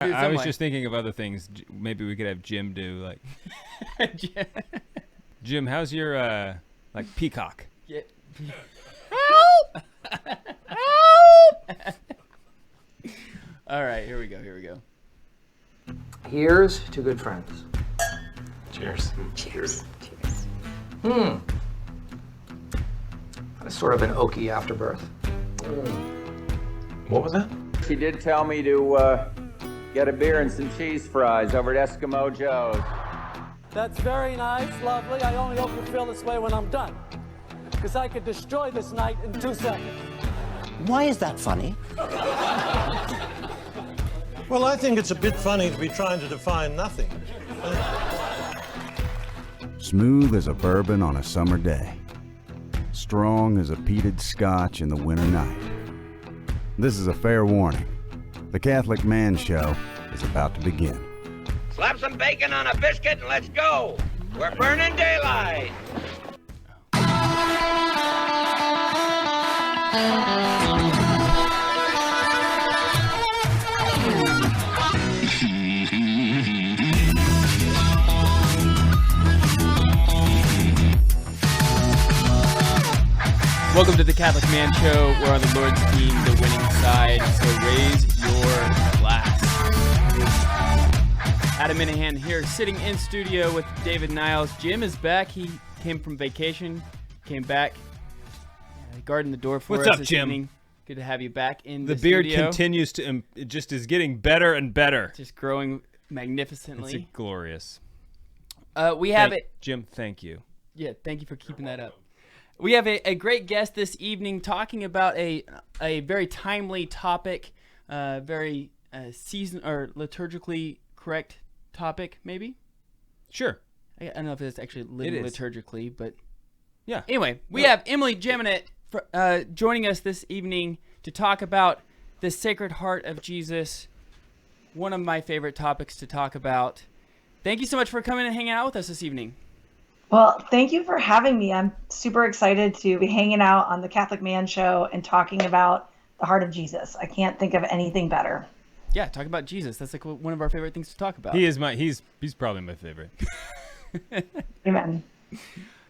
I was just thinking of other things. Maybe we could have Jim do like. Jim, how's your like peacock? Yeah. Help! Help! All right, here we go. Here's to good friends. Cheers. Cheers. That's sort of an oaky afterbirth. What was that? She did tell me to get a beer and some cheese fries over at Eskimo Joe's. That's very nice, lovely. I only hope you feel this way when I'm done, because I could destroy this night in 2 seconds. Why is that funny? Well, I think it's a bit funny to be trying to define nothing. Smooth as a bourbon on a summer day. Strong as a peated scotch in the winter night. This is a fair warning. The Catholic Man Show is about to begin. Slap some bacon on a biscuit and let's go. We're burning daylight. Welcome to the Catholic Man Show. We're on the Lord's team, the winning side. So raise your glass. Adam Minahan here, sitting in studio with David Niles. Jim is back. He came from vacation, came back, guarding the door for us. What's up, this Jim? evening. Good to have you back in The the beard studio. continues to, it just is getting better and better. Just growing magnificently. It's glorious. We have it. Jim, thank you. Yeah, thank you for keeping that up. We have a great guest this evening talking about a very timely topic, very season or liturgically correct topic, maybe? Sure. I don't know if it's actually liturgically, but yeah. Anyway, we have Emily Jaminet joining us this evening to talk about the Sacred Heart of Jesus, one of my favorite topics to talk about. Thank you so much for coming and hanging out with us this evening. Well, thank you for having me. I'm super excited to be hanging out on the Catholic Man Show and talking about the heart of Jesus. I can't think of anything better. Yeah, talk about Jesus. That's like one of our favorite things to talk about. He's probably my favorite. Amen.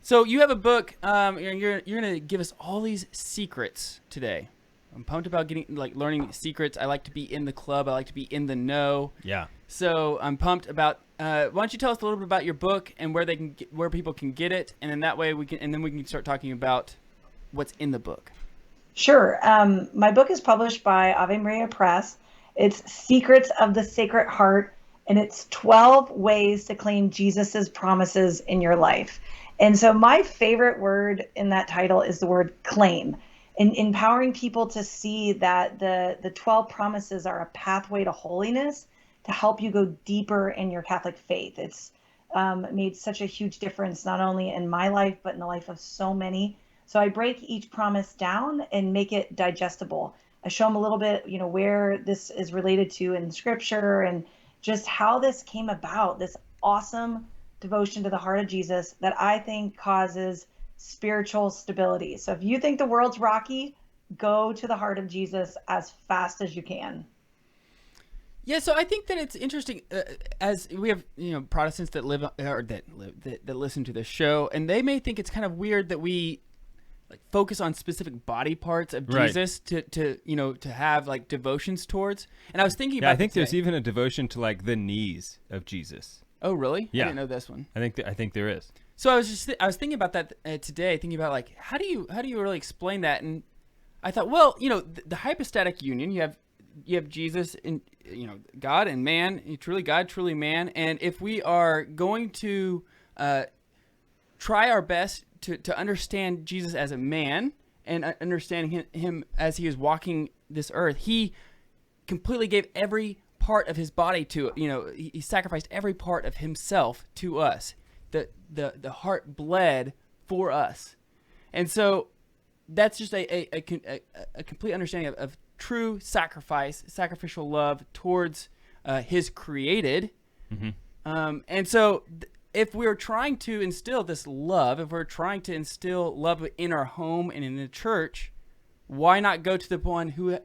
So you have a book. You're gonna give us all these secrets today. I'm pumped about learning secrets. I like to be in the club. I like to be in the know. Yeah. So I'm pumped about. Why don't you tell us a little bit about your book and where people can get it, and then that way we can start talking about what's in the book. Sure. My book is published by Ave Maria Press. It's Secrets of the Sacred Heart, and it's 12 ways to claim Jesus's promises in your life. And so my favorite word in that title is the word claim, and empowering people to see that the 12 promises are a pathway to holiness to help you go deeper in your Catholic faith. It's made such a huge difference, not only in my life, but in the life of so many. So I break each promise down and make it digestible. I show them a little bit, where this is related to in Scripture and just how this came about, this awesome devotion to the heart of Jesus that I think causes spiritual stability. So if you think the world's rocky, go to the heart of Jesus as fast as you can. Yeah, so I think that it's interesting as we have Protestants that that listen to this show, and they may think it's kind of weird that we focus on specific body parts of Jesus to have devotions towards. And I was thinking about I think there's even a devotion to the knees of Jesus. Oh, really? Yeah. I didn't know this one. I think there is. So I was thinking about that today, thinking about how do you really explain that? And I thought, well, the hypostatic union, you have Jesus and God and man, truly God, truly man. And if we are going to try our best to understand Jesus as a man and understanding him as he is walking this earth, he completely gave every part of his body to, he sacrificed every part of himself to us. The heart bled for us. And so that's just a complete understanding of true sacrificial love towards his created. Mm-hmm. And so if we're trying to instill this love, if we're trying to instill love in our home and in the church, why not go to the one who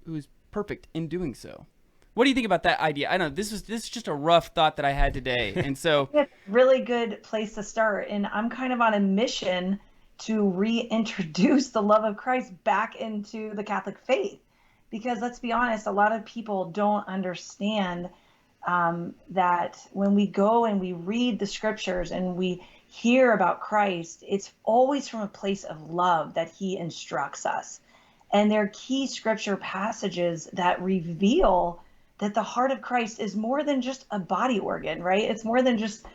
is perfect in doing so? What do you think about that idea? I know this is just a rough thought that I had today, and so It's a really good place to start. And I'm kind of on a mission to reintroduce the love of Christ back into the Catholic faith. Because let's be honest, a lot of people don't understand that when we go and we read the scriptures and we hear about Christ, it's always from a place of love that he instructs us. And there are key scripture passages that reveal that the heart of Christ is more than just a body organ, right? It's more than just,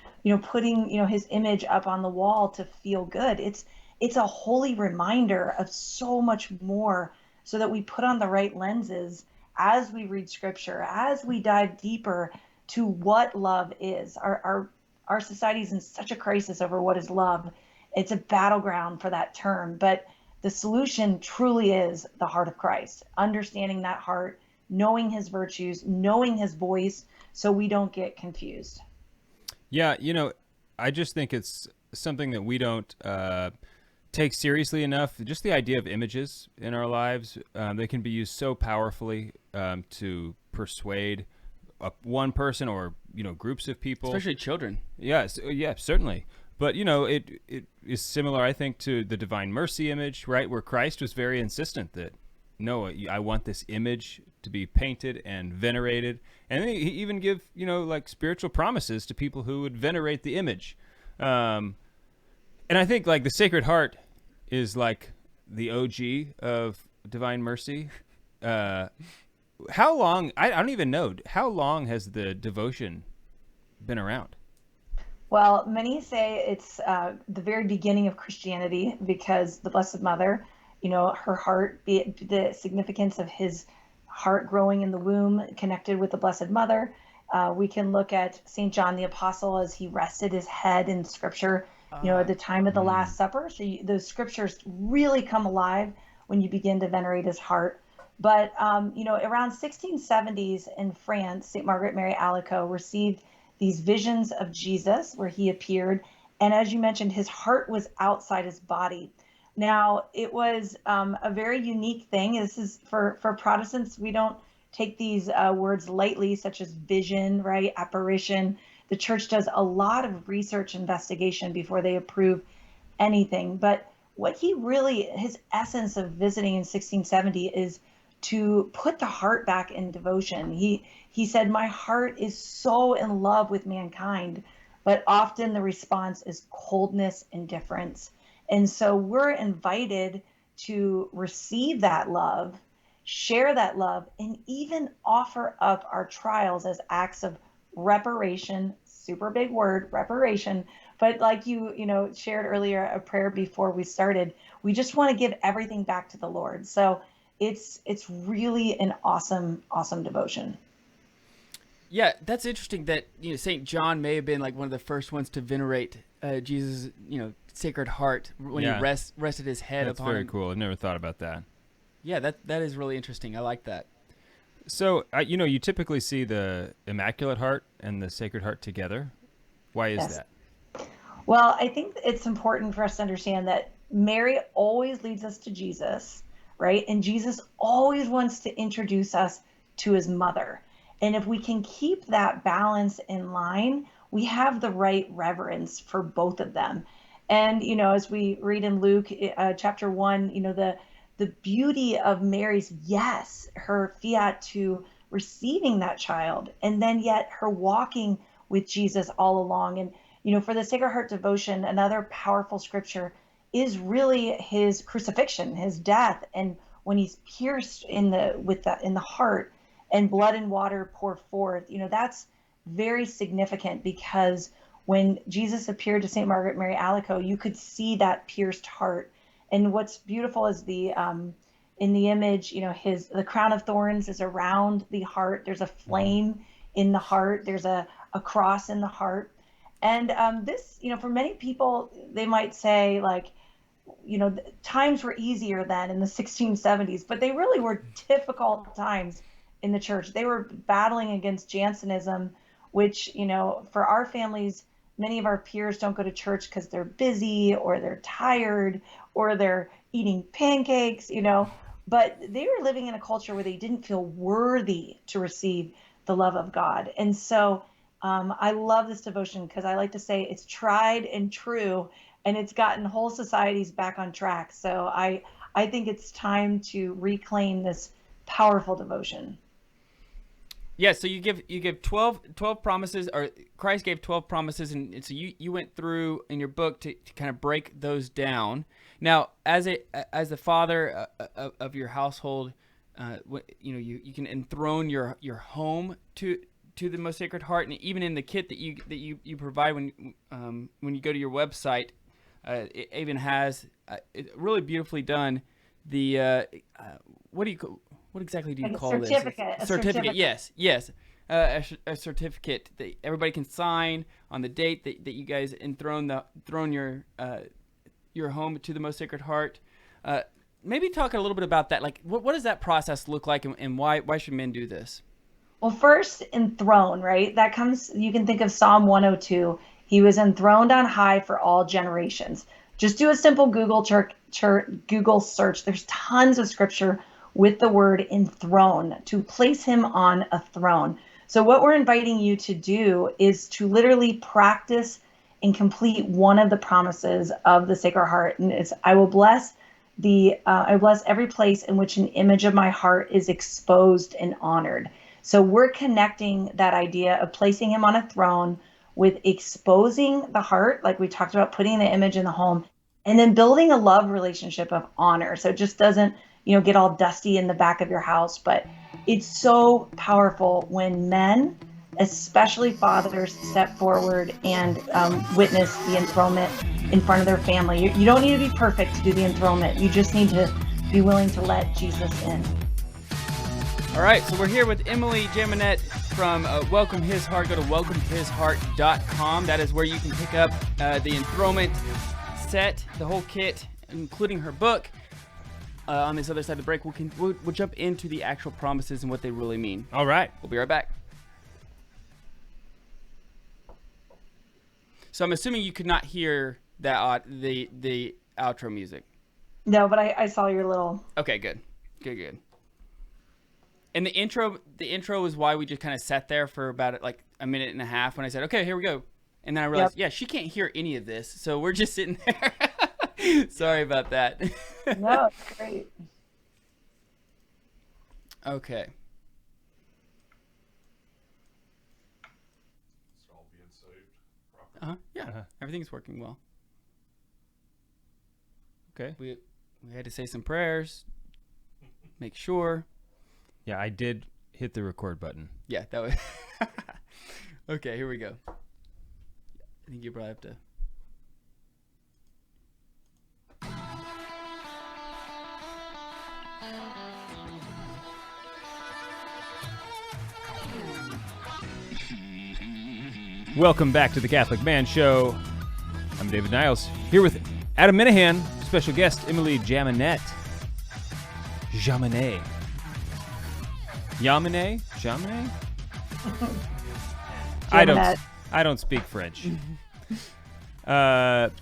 putting, his image up on the wall to feel good. It's a holy reminder of so much more, so that we put on the right lenses as we read scripture, as we dive deeper to what love is. Our society is in such a crisis over what is love. It's a battleground for that term, but the solution truly is the heart of Christ, understanding that heart, knowing his virtues, knowing his voice, so we don't get confused. Yeah, I just think it's something that we don't take seriously enough. Just the idea of images in our lives, they can be used so powerfully to persuade one person or groups of people, especially children. Yes, yeah, certainly. But it is similar, I think, to the Divine Mercy image, right, where Christ was very insistent that no, I want this image to be painted and venerated, and then he even give like spiritual promises to people who would venerate the image. And I think like the Sacred Heart is like the OG of Divine Mercy. How long? I don't even know. How long has the devotion been around? Well, many say it's the very beginning of Christianity, because the Blessed Mother, her heart, the significance of his heart growing in the womb connected with the Blessed Mother. We can look at St. John the Apostle as he rested his head in scripture, at the time of the Last Supper. So those scriptures really come alive when you begin to venerate his heart. But, around 1670s in France, St. Margaret Mary Alacoque received these visions of Jesus where he appeared. And as you mentioned, his heart was outside his body. Now, it was a very unique thing. This is for Protestants, we don't take these words lightly, such as vision, right? Apparition. The church does a lot of research investigation before they approve anything. But what his essence of visiting in 1670 is to put the heart back in devotion. He said, my heart is so in love with mankind, but often the response is coldness, indifference. And so we're invited to receive that love, share that love, and even offer up our trials as acts of reparation. Super big word, reparation. But like you shared earlier, a prayer before we started, we just want to give everything back to the Lord. So it's really an awesome devotion. Yeah, that's interesting that St. John may have been like one of the first ones to venerate Jesus' Sacred Heart when he rested his head That's upon very him. cool. I've never thought about that. Yeah, that is really interesting. I like that. So you typically see the Immaculate Heart and the Sacred Heart together. Why is that? Well, I think it's important for us to understand that Mary always leads us to Jesus, right? And Jesus always wants to introduce us to his mother. And if we can keep that balance in line, we have the right reverence for both of them. And, as we read in Luke chapter 1, the beauty of Mary's yes, her fiat to receiving that child, and then yet her walking with Jesus all along. And, for the Sacred Heart devotion, another powerful scripture is really his crucifixion, his death. And when he's pierced in the heart and blood and water pour forth, that's very significant, because when Jesus appeared to St. Margaret Mary Alacoque, you could see that pierced heart. And what's beautiful is in the image, the crown of thorns is around the heart. There's a flame in the heart. There's a cross in the heart. And this, for many people, they might say like, times were easier then in the 1670s, but they really were difficult times in the church. They were battling against Jansenism, which, for our families, many of our peers don't go to church because they're busy or they're tired or they're eating pancakes, but they were living in a culture where they didn't feel worthy to receive the love of God. And so I love this devotion because I like to say it's tried and true, and it's gotten whole societies back on track. So I think it's time to reclaim this powerful devotion. Yeah, so you give 12 promises, or Christ gave 12 promises, and so you went through in your book to kind of break those down. Now, as the father of your household, you can enthrone your home to the most sacred heart, and even in the kit that you provide when you go to your website, it even has it really beautifully done. The what exactly do you call this? A certificate. Yes. A certificate that everybody can sign on the date that you guys enthrone your home to the most sacred heart. Maybe talk a little bit about that. Like, what does that process look like, and why should men do this? Well, first, enthroned, right? That comes, you can think of Psalm 102. He was enthroned on high for all generations. Just do a simple Google search. There's tons of scripture with the word enthroned, to place him on a throne. So what we're inviting you to do is to literally practice and complete one of the promises of the Sacred Heart. And it's, I bless every place in which an image of my heart is exposed and honored. So we're connecting that idea of placing him on a throne with exposing the heart, like we talked about, putting the image in the home, and then building a love relationship of honor. So it just doesn't, get all dusty in the back of your house. But it's so powerful when men, especially fathers, step forward and witness the enthronement in front of their family. You don't need to be perfect to do the enthronement. You just need to be willing to let Jesus in. All right, so we're here with Emily Jaminet from Welcome His Heart. Go to welcomehisheart.com. That is where you can pick up the enthronement set, the whole kit, including her book. On this other side of the break, we'll jump into the actual promises and what they really mean. All right. We'll be right back. So I'm assuming you could not hear that the outro music. No, but I saw your little... Okay, good. And the intro is why we just kind of sat there for about like a minute and a half when I said, okay, here we go. And then I realized, yeah, she can't hear any of this. So we're just sitting there. Sorry about that. No, it's great. Okay. It's all being saved properly. Yeah. Everything's working well. Okay. We had to say some prayers. Make sure. Yeah, I did hit the record button. Yeah, that was... Okay, here we go. I think you probably have to... Welcome back to the Catholic Man Show. I'm David Niles, here with Adam Minahan, special guest Emily Jaminet. Jaminet. I don't speak French. But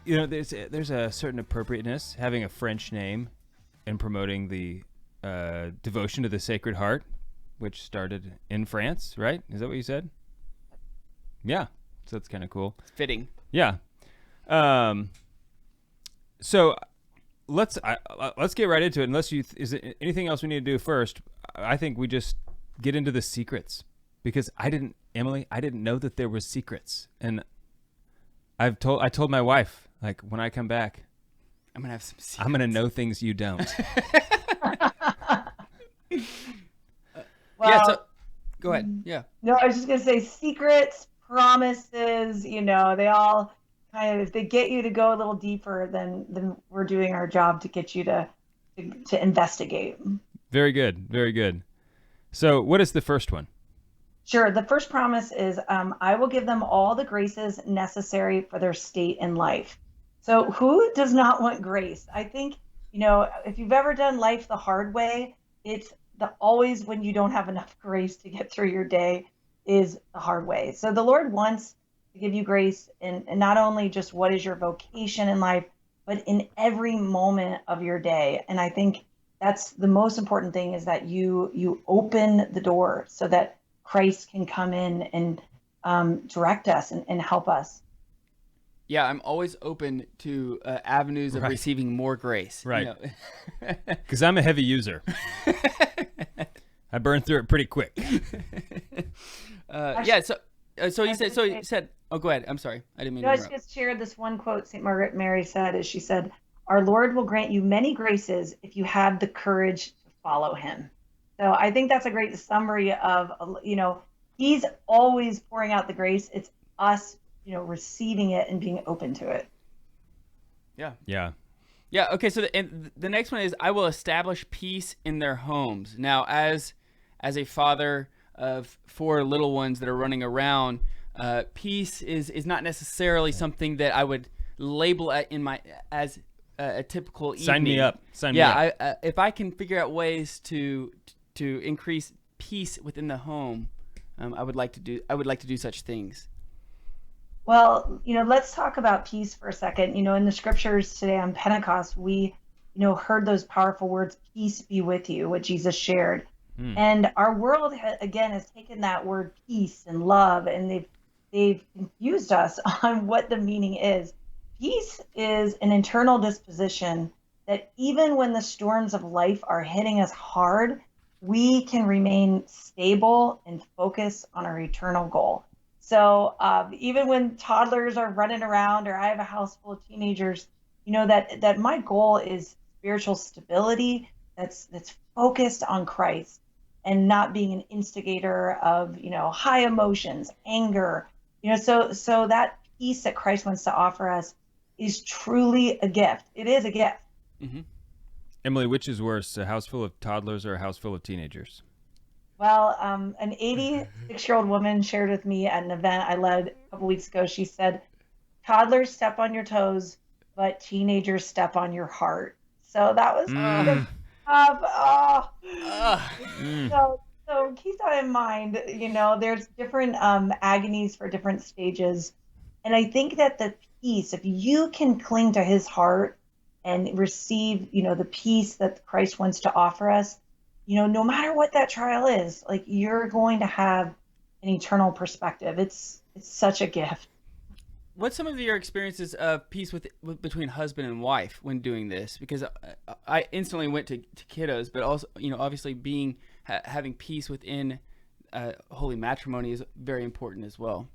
there's a certain appropriateness having a French name and promoting the devotion to the Sacred Heart, which started in France, right? Is that what you said? Yeah. So that's kind of cool. Fitting. Yeah. So let's get right into it. Unless is there anything else we need to do first? I think we just get into the secrets, because Emily, I didn't know that there were secrets, and I told my wife, like, when I come back, I'm gonna have some secrets. I'm gonna know things you don't. Well, yeah. So go ahead. Yeah. No, I was just gonna say secrets, promises. They all kind of, if they get you to go a little deeper, then we're doing our job to get you to investigate. Very good. Very good. So what is the first one? Sure. The first promise is, I will give them all the graces necessary for their state in life. So who does not want grace? I think, if you've ever done life the hard way, it's always when you don't have enough grace to get through your day is the hard way. So the Lord wants to give you grace, and not only just what is your vocation in life, but in every moment of your day. And I think that's the most important thing, is that you open the door so that Christ can come in and direct us and help us. Yeah, I'm always open to avenues of receiving more grace. Right. Because I'm a heavy user. I burn through it pretty quick. So you said. Oh, go ahead. I'm sorry. I didn't mean to interrupt. I just shared this one quote St. Margaret Mary said, as she said, "Our Lord will grant you many graces if you have the courage to follow him." So I think that's a great summary of, he's always pouring out the grace. It's us, receiving it and being open to it. Yeah. Yeah. Yeah. Okay. So the next one is, I will establish peace in their homes. Now, as a father of 4 little ones that are running around, peace is not necessarily something that I would label as a typical evening. Sign me up. Sign me up. Yeah. If I can figure out ways to increase peace within the home, I would like to do such things. Well, let's talk about peace for a second. In the scriptures today on Pentecost, we, heard those powerful words, "Peace be with you," what Jesus shared. And our world, again, has taken that word peace and love, and they've confused us on what the meaning is. Peace is an internal disposition that even when the storms of life are hitting us hard, we can remain stable and focus on our eternal goal. So even when toddlers are running around, or I have a house full of teenagers, that my goal is spiritual stability that's focused on Christ, and not being an instigator of, high emotions, anger, so that peace that Christ wants to offer us is truly a gift. It is a gift. Mm-hmm. Emily, which is worse, a house full of toddlers or a house full of teenagers? Well, an 86-year-old woman shared with me at an event I led a couple weeks ago. She said, "Toddlers step on your toes, but teenagers step on your heart." So that was kind of tough. So keep that in mind. There's different agonies for different stages. And I think that the peace, if you can cling to his heart and receive, the peace that Christ wants to offer us, no matter what that trial is, like, you're going to have an eternal perspective. It's such a gift. What's some of your experiences of peace between husband and wife when doing this? Because I instantly went to kiddos, but also, obviously having peace within holy matrimony is very important as well.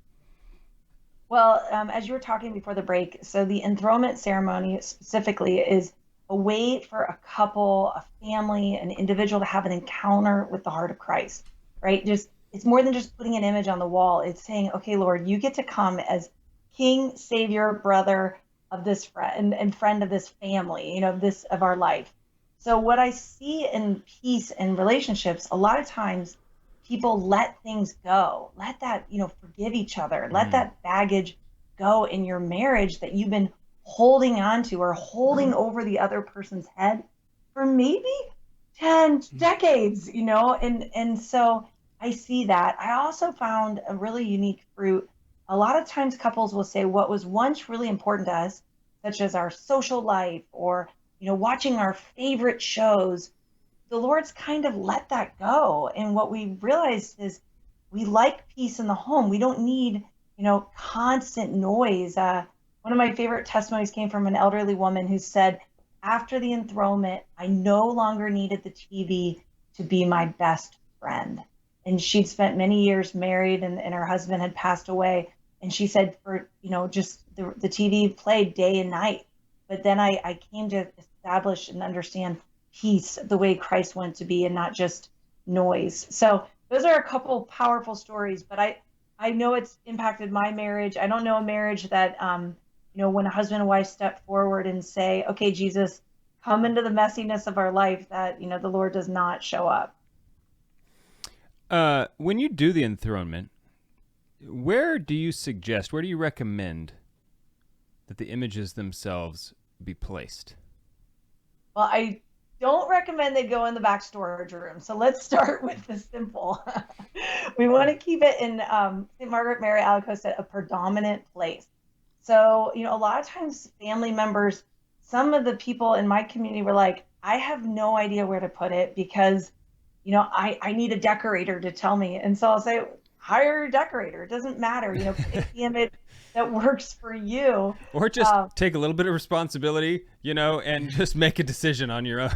Well, as you were talking before the break, so the Enthronement Ceremony specifically is a way for a couple, a family, an individual to have an encounter with the heart of Christ, right? It's more than just putting an image on the wall. It's saying, okay, Lord, you get to come as King, Savior, brother of this friend and friend of this family, of our life. So what I see in peace and relationships, a lot of times people let things go, let that, forgive each other, let that baggage go in your marriage that you've been holding on to or holding over the other person's head for maybe 10 decades, and so I see that. I also found a really unique fruit. A lot of times couples will say what was once really important to us, such as our social life or, watching our favorite shows, the Lord's kind of let that go. And what we realized is we like peace in the home. We don't need, constant noise. One of my favorite testimonies came from an elderly woman who said, after the enthronement, I no longer needed the TV to be my best friend. And she'd spent many years married, and her husband had passed away. And she said, for, just the TV played day and night. But then I came to establish and understand peace the way Christ wanted to be, and not just noise. So those are a couple powerful stories, but I know it's impacted my marriage. I don't know a marriage that, when a husband and wife step forward and say, okay, Jesus, come into the messiness of our life, that, the Lord does not show up. When you do the enthronement, where do you recommend that the images themselves be placed? Well, I don't recommend they go in the back storage room. So let's start with the simple. We want to keep it in St. Margaret Mary Alacoque said, a predominant place. So, a lot of times family members, some of the people in my community were like, I have no idea where to put it because, I need a decorator to tell me. And so I'll say, hire a decorator. It doesn't matter, pick the image that works for you. Or just take a little bit of responsibility, and just make a decision on your own,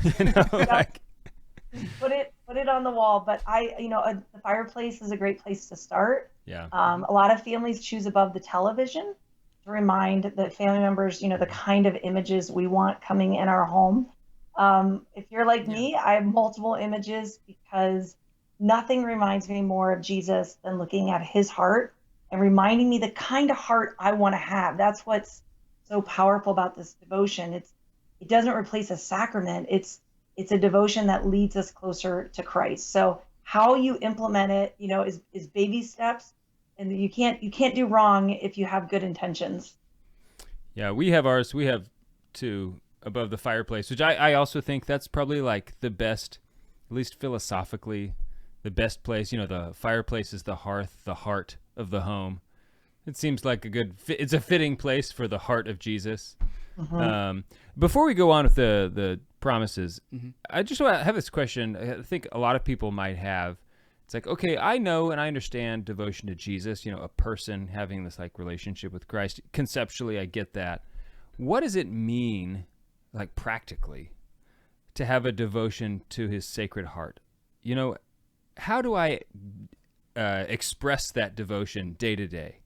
Put it on the wall. But the fireplace is a great place to start. Yeah. A lot of families choose above the television to remind the family members, the kind of images we want coming in our home. If you're like me, I have multiple images because nothing reminds me more of Jesus than looking at his heart and reminding me the kind of heart I want to have. That's what's so powerful about this devotion. It doesn't replace a sacrament. It's a devotion that leads us closer to Christ. So how you implement it, is baby steps, and you can't do wrong if you have good intentions. Yeah, we have ours. We have two above the fireplace, which I also think that's probably like the best, at least philosophically, the best place. The fireplace is the hearth, the heart of the home. It seems like it's a fitting place for the heart of Jesus. Mm-hmm. Before we go on with the promises, mm-hmm. I just want to have this question. I think a lot of people might have. It's like, okay, I know and I understand devotion to Jesus, a person having this like relationship with Christ. Conceptually, I get that. What does it mean, like practically, to have a devotion to his sacred heart? How do I express that devotion day to day?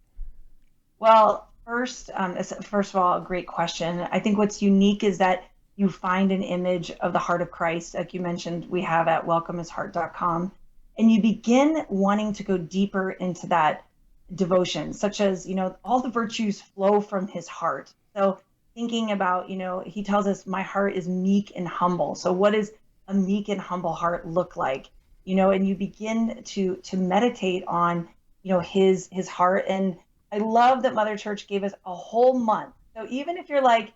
Well, first of all, a great question. I think what's unique is that you find an image of the heart of Christ, like you mentioned, we have at welcomehisheart.com, and you begin wanting to go deeper into that devotion, such as, all the virtues flow from his heart. So thinking about, he tells us, my heart is meek and humble. So what does a meek and humble heart look like? And you begin to meditate on, his heart. And I love that Mother Church gave us a whole month. So even if you're like,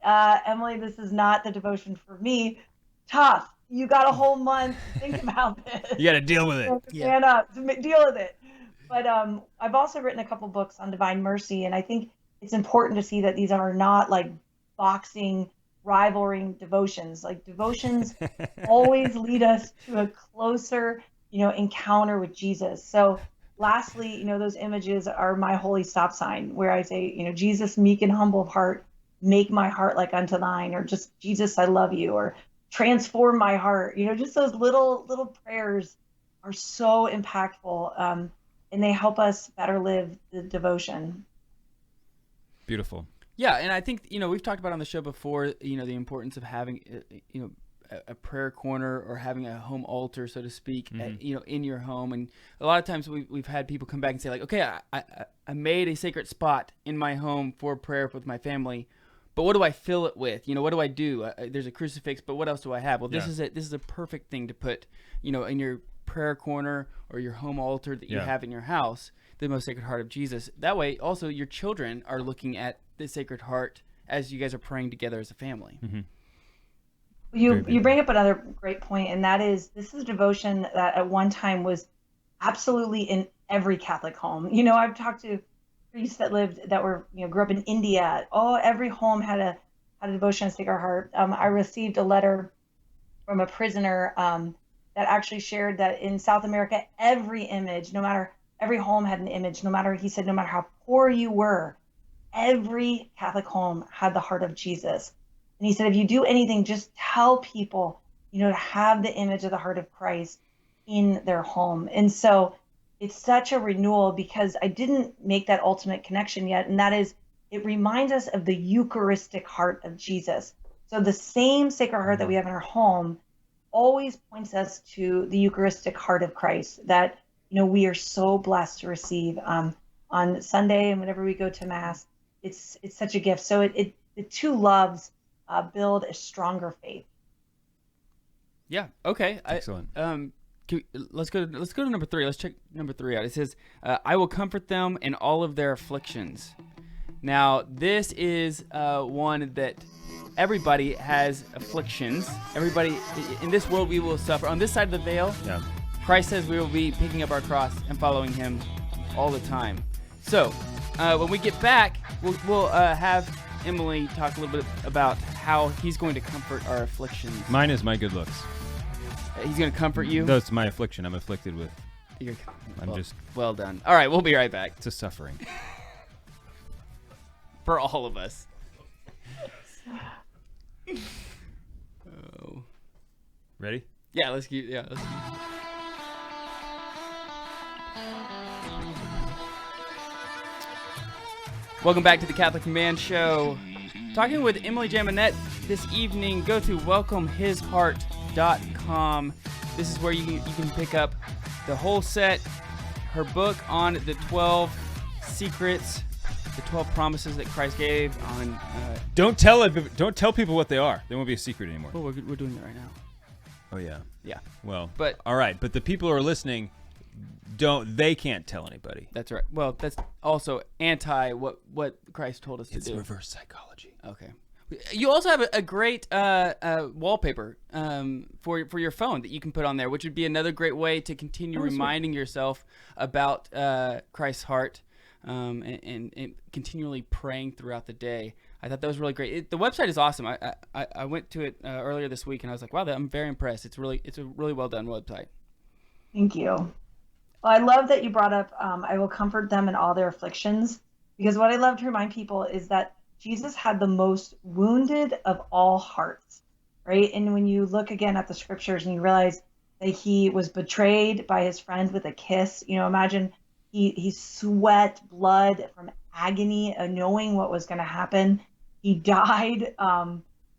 Emily, this is not the devotion for me, tough. You got a whole month to think about this. You got to deal with it. Stand up, deal with it. But I've also written a couple books on divine mercy, and I think it's important to see that these are not like boxing, rivaling devotions. Like devotions always lead us to a closer, encounter with Jesus. So lastly, those images are my holy stop sign where I say, Jesus, meek and humble of heart, make my heart like unto thine, or just Jesus, I love you, or transform my heart. Just those little prayers are so impactful, and they help us better live the devotion. Beautiful. Yeah, and I think, we've talked about on the show before, the importance of having, a prayer corner or having a home altar, so to speak, mm-hmm. In your home. And a lot of times we've had people come back and say like, okay, I made a sacred spot in my home for prayer with my family, but what do I fill it with? What do I do? There's a crucifix, but what else do I have? Well, this is a perfect thing to put, in your prayer corner or your home altar that you have in your house, the most sacred heart of Jesus. That way, also, your children are looking at the Sacred Heart as you guys are praying together as a family. Mm-hmm. You bring up another great point, and that is, this is a devotion that at one time was absolutely in every Catholic home. I've talked to priests that grew up in India. Every home had a devotion to Sacred Heart. I received a letter from a prisoner that actually shared that in South America, every home had an image, no matter how poor you were, every Catholic home had the heart of Jesus. And he said, if you do anything, just tell people, to have the image of the heart of Christ in their home. And so it's such a renewal, because I didn't make that ultimate connection yet. And that is, it reminds us of the Eucharistic heart of Jesus. So the same Sacred Heart that we have in our home always points us to the Eucharistic heart of Christ that, we are so blessed to receive on Sunday and whenever we go to Mass. It's such a gift. So the two loves build a stronger faith. Yeah. Okay. Excellent. Let's go to number 3. Let's check number 3 out. It says, I will comfort them in all of their afflictions. Now, this is one that everybody has afflictions. Everybody in this world, we will suffer. On this side of the veil, Christ says we will be picking up our cross and following him all the time. So when we get back, we'll have Emily talk a little bit about how he's going to comfort our afflictions. Mine is my good looks. He's going to comfort you? That's my affliction. I'm afflicted with. Well done. All right, we'll be right back. It's a suffering. For all of us. Oh. Ready? Yeah, let's keep. Welcome back to the Catholic Man Show. Talking with Emily Jaminet this evening. Go to welcomehisheart.com. This is where you can pick up the whole set, her book on the 12 secrets, the 12 promises that Christ gave on. Don't tell people what they are. They won't be a secret anymore. Oh, we're doing it right now. Oh yeah. Yeah. Well, but all right. But the people who are listening, they can't tell anybody. That's right. Well, that's also anti what Christ told us to do. It's reverse psychology. Okay. You also have a great wallpaper for your phone that you can put on there, which would be another great way to continue reminding yourself about Christ's heart and continually praying throughout the day. I thought that was really great. The website is awesome. I went to it earlier this week and I was like, wow, I'm very impressed. It's a really well done website. Thank you. Well, I love that you brought up, I will comfort them in all their afflictions, because what I love to remind people is that Jesus had the most wounded of all hearts, right? And when you look again at the scriptures and you realize that he was betrayed by his friend with a kiss, imagine he sweat blood from agony of knowing what was going to happen. He died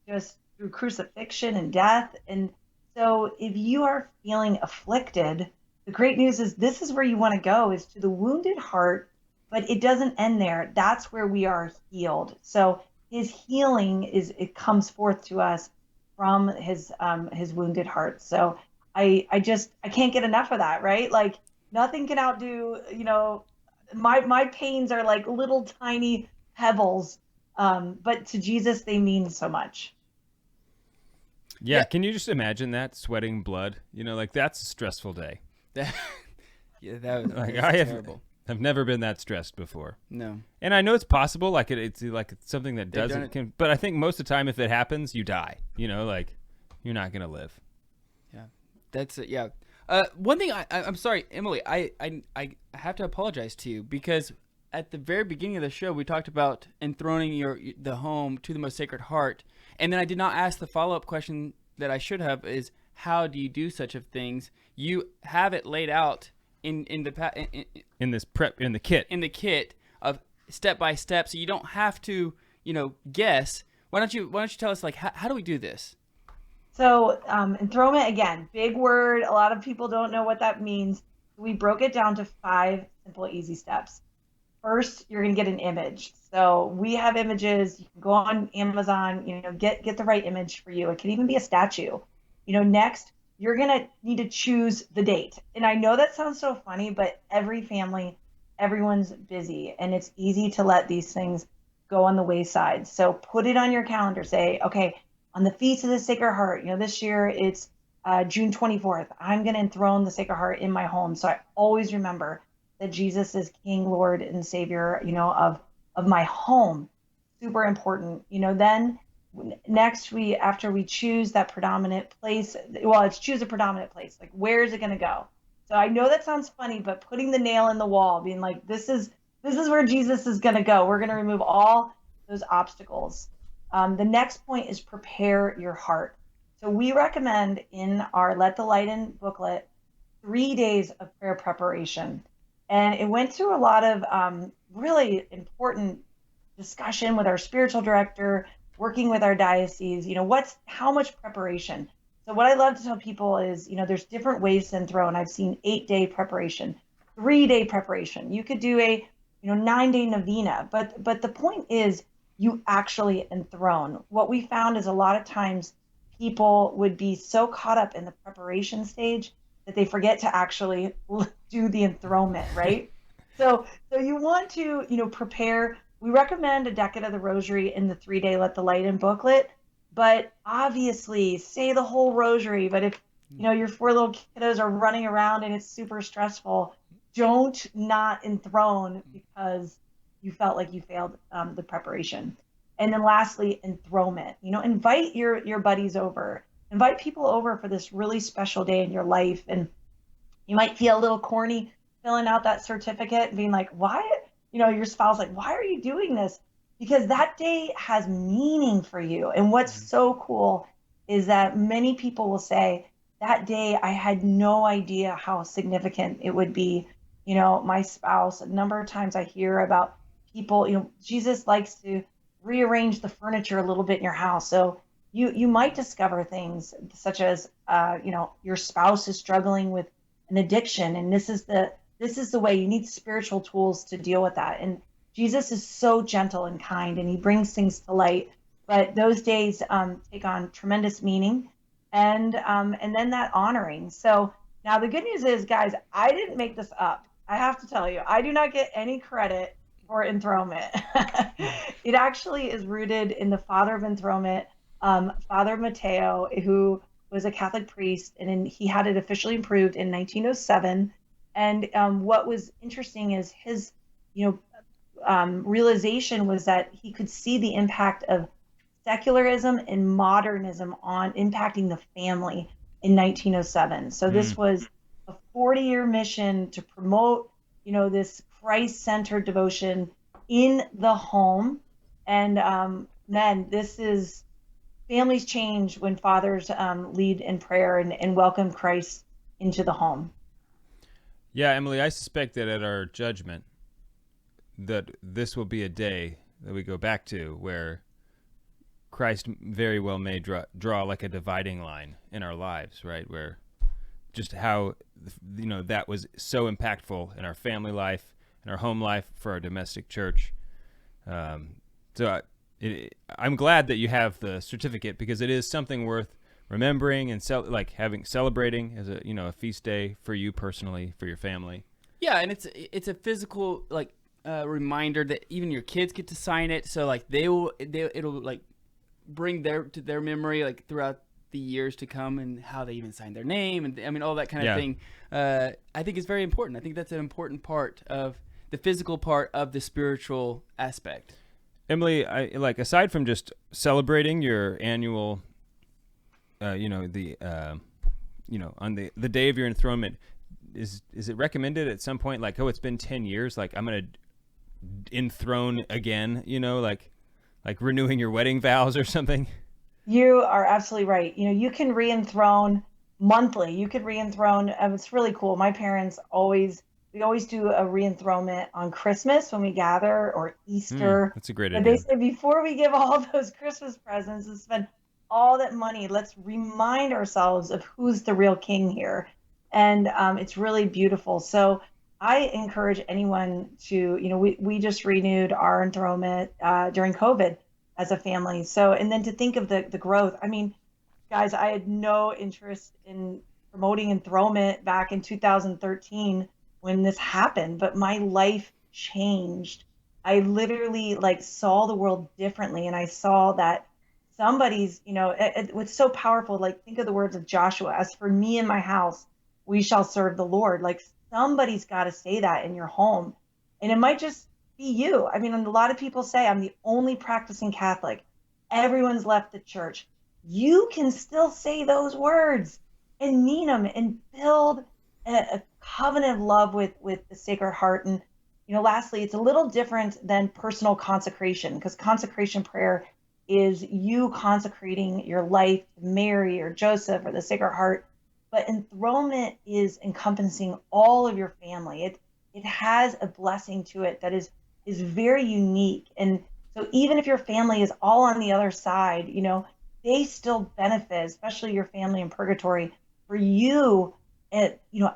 just through crucifixion and death. And so if you are feeling afflicted, the great news is this is where you want to go, is to the wounded heart. But it doesn't end there. That's where we are healed. So his healing it comes forth to us from his wounded heart. So I can't get enough of that, right? Like nothing can outdo, my pains are like little tiny pebbles, but to Jesus they mean so much. Yeah, can you just imagine that, sweating blood? Like that's a stressful day. That was terrible. I've never been that stressed before. No. And I know it's possible, like it's something that doesn't, but I think most of the time if it happens, you die. Like you're not going to live. Yeah. That's it. Yeah. One thing I'm sorry, Emily, I have to apologize to you, because at the very beginning of the show, we talked about enthroning the home to the most sacred heart. And then I did not ask the follow-up question that I should have, is how do you do such of things? You have it laid out in the kit of step by step, so you don't have to guess. Why don't you tell us, like, how do we do this? So enthronement, again, big word, a lot of people don't know what that means. We broke it down to 5 simple easy steps. First, you're going to get an image. So we have images. You can go on Amazon, get the right image for you. It can even be a statue. Next, you're going to need to choose the date. And I know that sounds so funny, but every family, everyone's busy, and it's easy to let these things go on the wayside. So put it on your calendar. Say, okay, on the Feast of the Sacred Heart, this year it's June 24th. I'm going to enthrone the Sacred Heart in my home. So I always remember that Jesus is King, Lord, and Savior, of my home. Super important. Then next, after we choose that predominant place, it's choose a predominant place. Like, where is it going to go? So I know that sounds funny, but putting the nail in the wall, being like, this is where Jesus is going to go. We're going to remove all those obstacles. The next point is prepare your heart. So we recommend in our Let the Light In booklet 3 days of prayer preparation. And it went through a lot of really important discussion with our spiritual director, working with our diocese, how much preparation. So what I love to tell people is, there's different ways to enthrone. I've seen 8-day preparation, 3-day preparation. You could do a, 9-day novena, but the point is you actually enthrone. What we found is a lot of times people would be so caught up in the preparation stage that they forget to actually do the enthronement, right? So you want to, prepare. We recommend a decade of the Rosary in the 3-day Let the Light In booklet, but obviously say the whole Rosary. But if, your 4 little kiddos are running around and it's super stressful, don't not enthrone because you felt like you failed the preparation. And then lastly, enthronement. Invite your buddies over. Invite people over for this really special day in your life. And you might feel a little corny filling out that certificate and being like, why? Your spouse, like, why are you doing this? Because that day has meaning for you. And what's so cool is that many people will say, that day I had no idea how significant it would be. My spouse, a number of times I hear about people, Jesus likes to rearrange the furniture a little bit in your house. So you might discover things such as, your spouse is struggling with an addiction, and this is the way. You need spiritual tools to deal with that. And Jesus is so gentle and kind, and he brings things to light. But those days take on tremendous meaning, and then that honoring. So now the good news is, guys, I didn't make this up. I have to tell you, I do not get any credit for enthronement. It actually is rooted in the father of enthronement, Father Matteo, who was a Catholic priest, and he had it officially approved in 1907. And what was interesting is his, realization was that he could see the impact of secularism and modernism on impacting the family in 1907. So this was a 40-year mission to promote, this Christ-centered devotion in the home. And men, this is, families change when fathers lead in prayer and welcome Christ into the home. Yeah, Emily, I suspect that at our judgment, that this will be a day that we go back to where Christ very well may draw like a dividing line in our lives, right? Where just how, that was so impactful in our family life, in our home life, for our domestic church. So I'm glad that you have the certificate, because it is something worth remembering and celebrating as a feast day for you personally, for your family. Yeah, and it's a physical reminder that even your kids get to sign it. So it'll bring to their memory throughout the years to come, and how they even sign their name, and all that kind of thing. I think it's very important. I think that's an important part of the physical part of the spiritual aspect. Emily, aside from just celebrating your annual, on the day of your enthronement, is it recommended at some point, it's been 10 years, I'm going to enthrone again, like renewing your wedding vows or something? You are absolutely right. You can re-enthrone monthly. You could re-enthrone. It's really cool. My parents we always do a re-enthronement on Christmas when we gather, or Easter. That's a great idea. They say before we give all those Christmas presents and spend all that money, let's remind ourselves of who's the real king here. And it's really beautiful. So I encourage anyone to, we just renewed our enthronement during COVID as a family. So, and then to think of the growth. I mean, guys, I had no interest in promoting enthronement back in 2013 when this happened, but my life changed. I literally saw the world differently, and I saw that somebody's, it was so powerful. Think of the words of Joshua, as for me and my house, we shall serve the Lord. Somebody's got to say that in your home. And it might just be you. I mean, a lot of people say, I'm the only practicing Catholic. Everyone's left the church. You can still say those words and mean them, and build a covenant of love with the Sacred Heart. And, lastly, it's a little different than personal consecration, because consecration prayer is you consecrating your life to Mary or Joseph or the Sacred Heart. But enthronement is encompassing all of your family. It has a blessing to it that is very unique. And so even if your family is all on the other side, they still benefit, especially your family in purgatory, for you,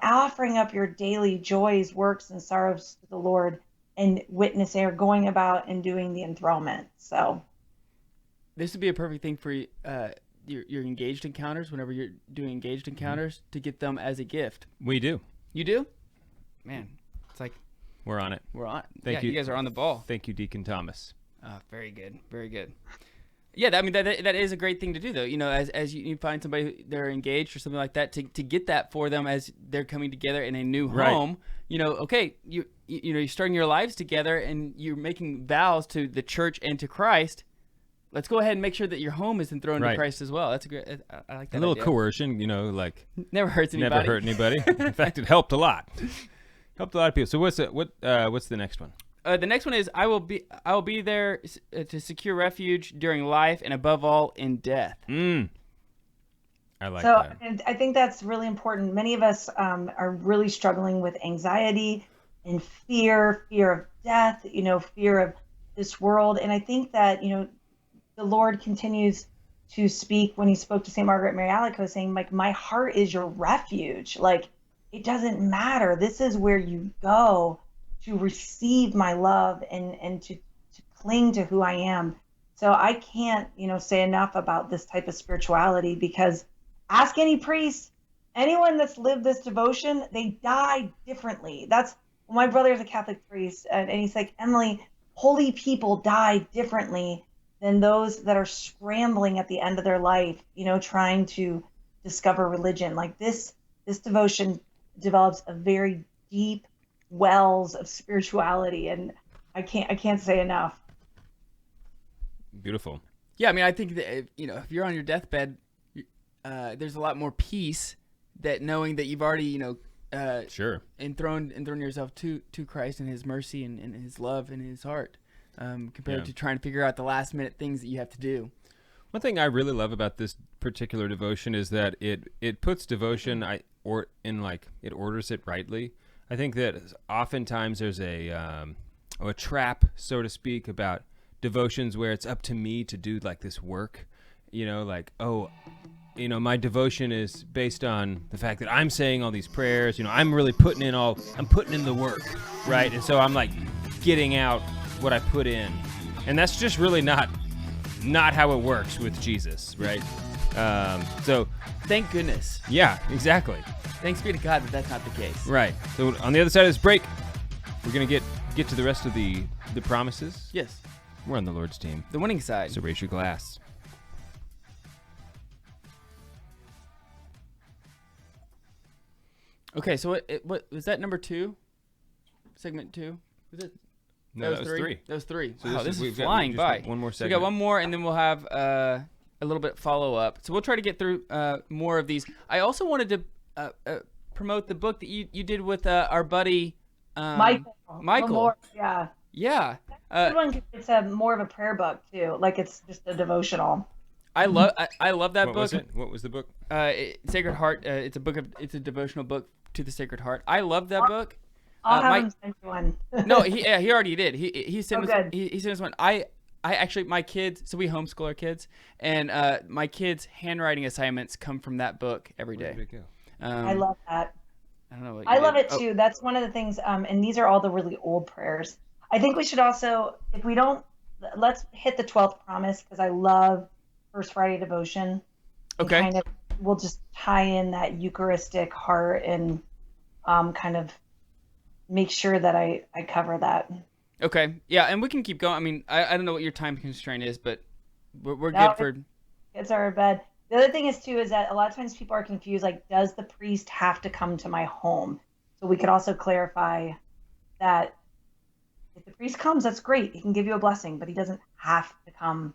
offering up your daily joys, works, and sorrows to the Lord, and witnessing or going about and doing the enthronement. So this would be a perfect thing for your engaged encounters, whenever you're doing engaged encounters, to get them as a gift. We do. You do? Man, it's we're on it. We're on. Thank you. You guys are on the ball. Thank you, Deacon Thomas. Very good. Very good. Yeah, that is a great thing to do, though. As you find somebody they're engaged or something like that, to get that for them as they're coming together in a new home. Okay, you're starting your lives together, and you're making vows to the church and to Christ. let's go ahead and make sure that your home is enthroned Right. to Christ as well. That's a great. I like that. A little idea. coercion, like Never hurts anybody. never hurt anybody. In fact, it helped a lot. Helped a lot of people. So what's the next one? The next one is I will be there to secure refuge during life and above all in death. I like so, that. and I think that's really important. Many of us are really struggling with anxiety and fear of death, fear of this world. And I think that, the Lord continues to speak when he spoke to St. Margaret Mary Alacoque, saying, like, my heart is your refuge. Like, it doesn't matter. This is where you go to receive my love and to cling to who I am. So I can't, say enough about this type of spirituality, because ask any priest, anyone that's lived this devotion, they die differently. My brother's a Catholic priest, and he's like, Emily, holy people die differently than those that are scrambling at the end of their life, trying to discover religion. Like this devotion develops a very deep wells of spirituality, and I can't say enough. Beautiful. Yeah, I mean, I think that if you're on your deathbed, there's a lot more peace that knowing that you've already Sure. enthroned yourself to Christ and His mercy and His love and His heart, compared to trying to figure out the last minute things that you have to do. One thing I really love about this particular devotion is that it puts devotion it orders it rightly. I think that oftentimes there's a trap, so to speak, about devotions where it's up to me to do like this work, my devotion is based on the fact that I'm saying all these prayers, I'm really putting in the work, right? And so I'm like getting out what I put in, and that's just really not how it works with Jesus, right? So thank goodness. Yeah, exactly. Thanks be to God that that's not the case. Right. So on the other side of this break, we're gonna get to the rest of the promises. Yes. We're on the Lord's team. The winning side. So raise your glass. Okay, so what was that, number 2? Segment 2? Was it? No, that was 3. That was 3. So wow, this is is flying by. One more So segment. we got one more, and then we'll have a little bit follow up. So we'll try to get through more of these. I also wanted to promote the book that you did with our buddy Michael. More, yeah. Yeah. It's more of a prayer book too. Like, it's just a devotional. I love that book. What was it? What was the book? Sacred Heart. It's a devotional book to the Sacred Heart. I love that book. I'll have him send you one. No, he already did. He sent us. Good. He sent us one. I actually, my kids. So we homeschool our kids, and my kids' handwriting assignments come from that book every day. Where did it go? I love that. I don't know. What I love it too. That's one of the things. And these are all the really old prayers. I think we should also, let's hit the 12th promise, because I love First Friday devotion. Okay. We'll just tie in that Eucharistic heart and kind of make sure that I cover that. Okay. Yeah, and we can keep going. I mean, I don't know what your time constraint is, but we're good for. Kids are in bed. The other thing is that a lot of times people are confused. Like, does the priest have to come to my home? So we could also clarify that if the priest comes, that's great. He can give you a blessing, but he doesn't have to come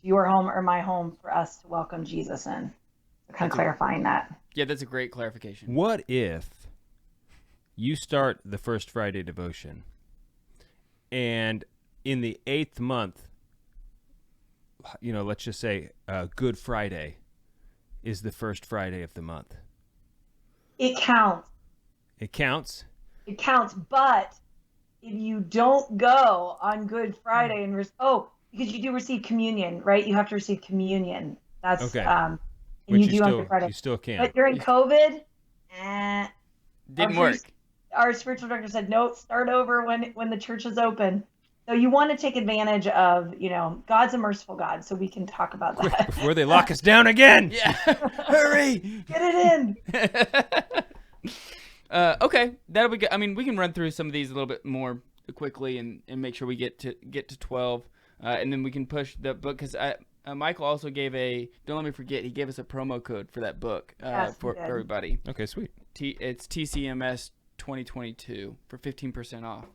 to your home or my home for us to welcome Jesus in. So kind of clarifying that. Yeah, that's a great clarification. What if you start the First Friday devotion, and in the 8th month, let's just say Good Friday is the first Friday of the month? It counts. It counts? It counts, but if you don't go on Good Friday because you do receive communion, right? You have to receive communion. That's okay. And Which you do on Good Friday. You still can. But during COVID, didn't work. Our spiritual director said, no, start over when the church is open. So you want to take advantage of, God's a merciful God, so we can talk about that. Before they lock us down again. Yeah. Hurry. Get it in. Okay, that'll be good. I mean, we can run through some of these a little bit more quickly and make sure we get to 12, and then we can push the book, because Michael also gave don't let me forget, he gave us a promo code for that book for everybody. Okay, sweet. It's TCMS 2022 for 15% off.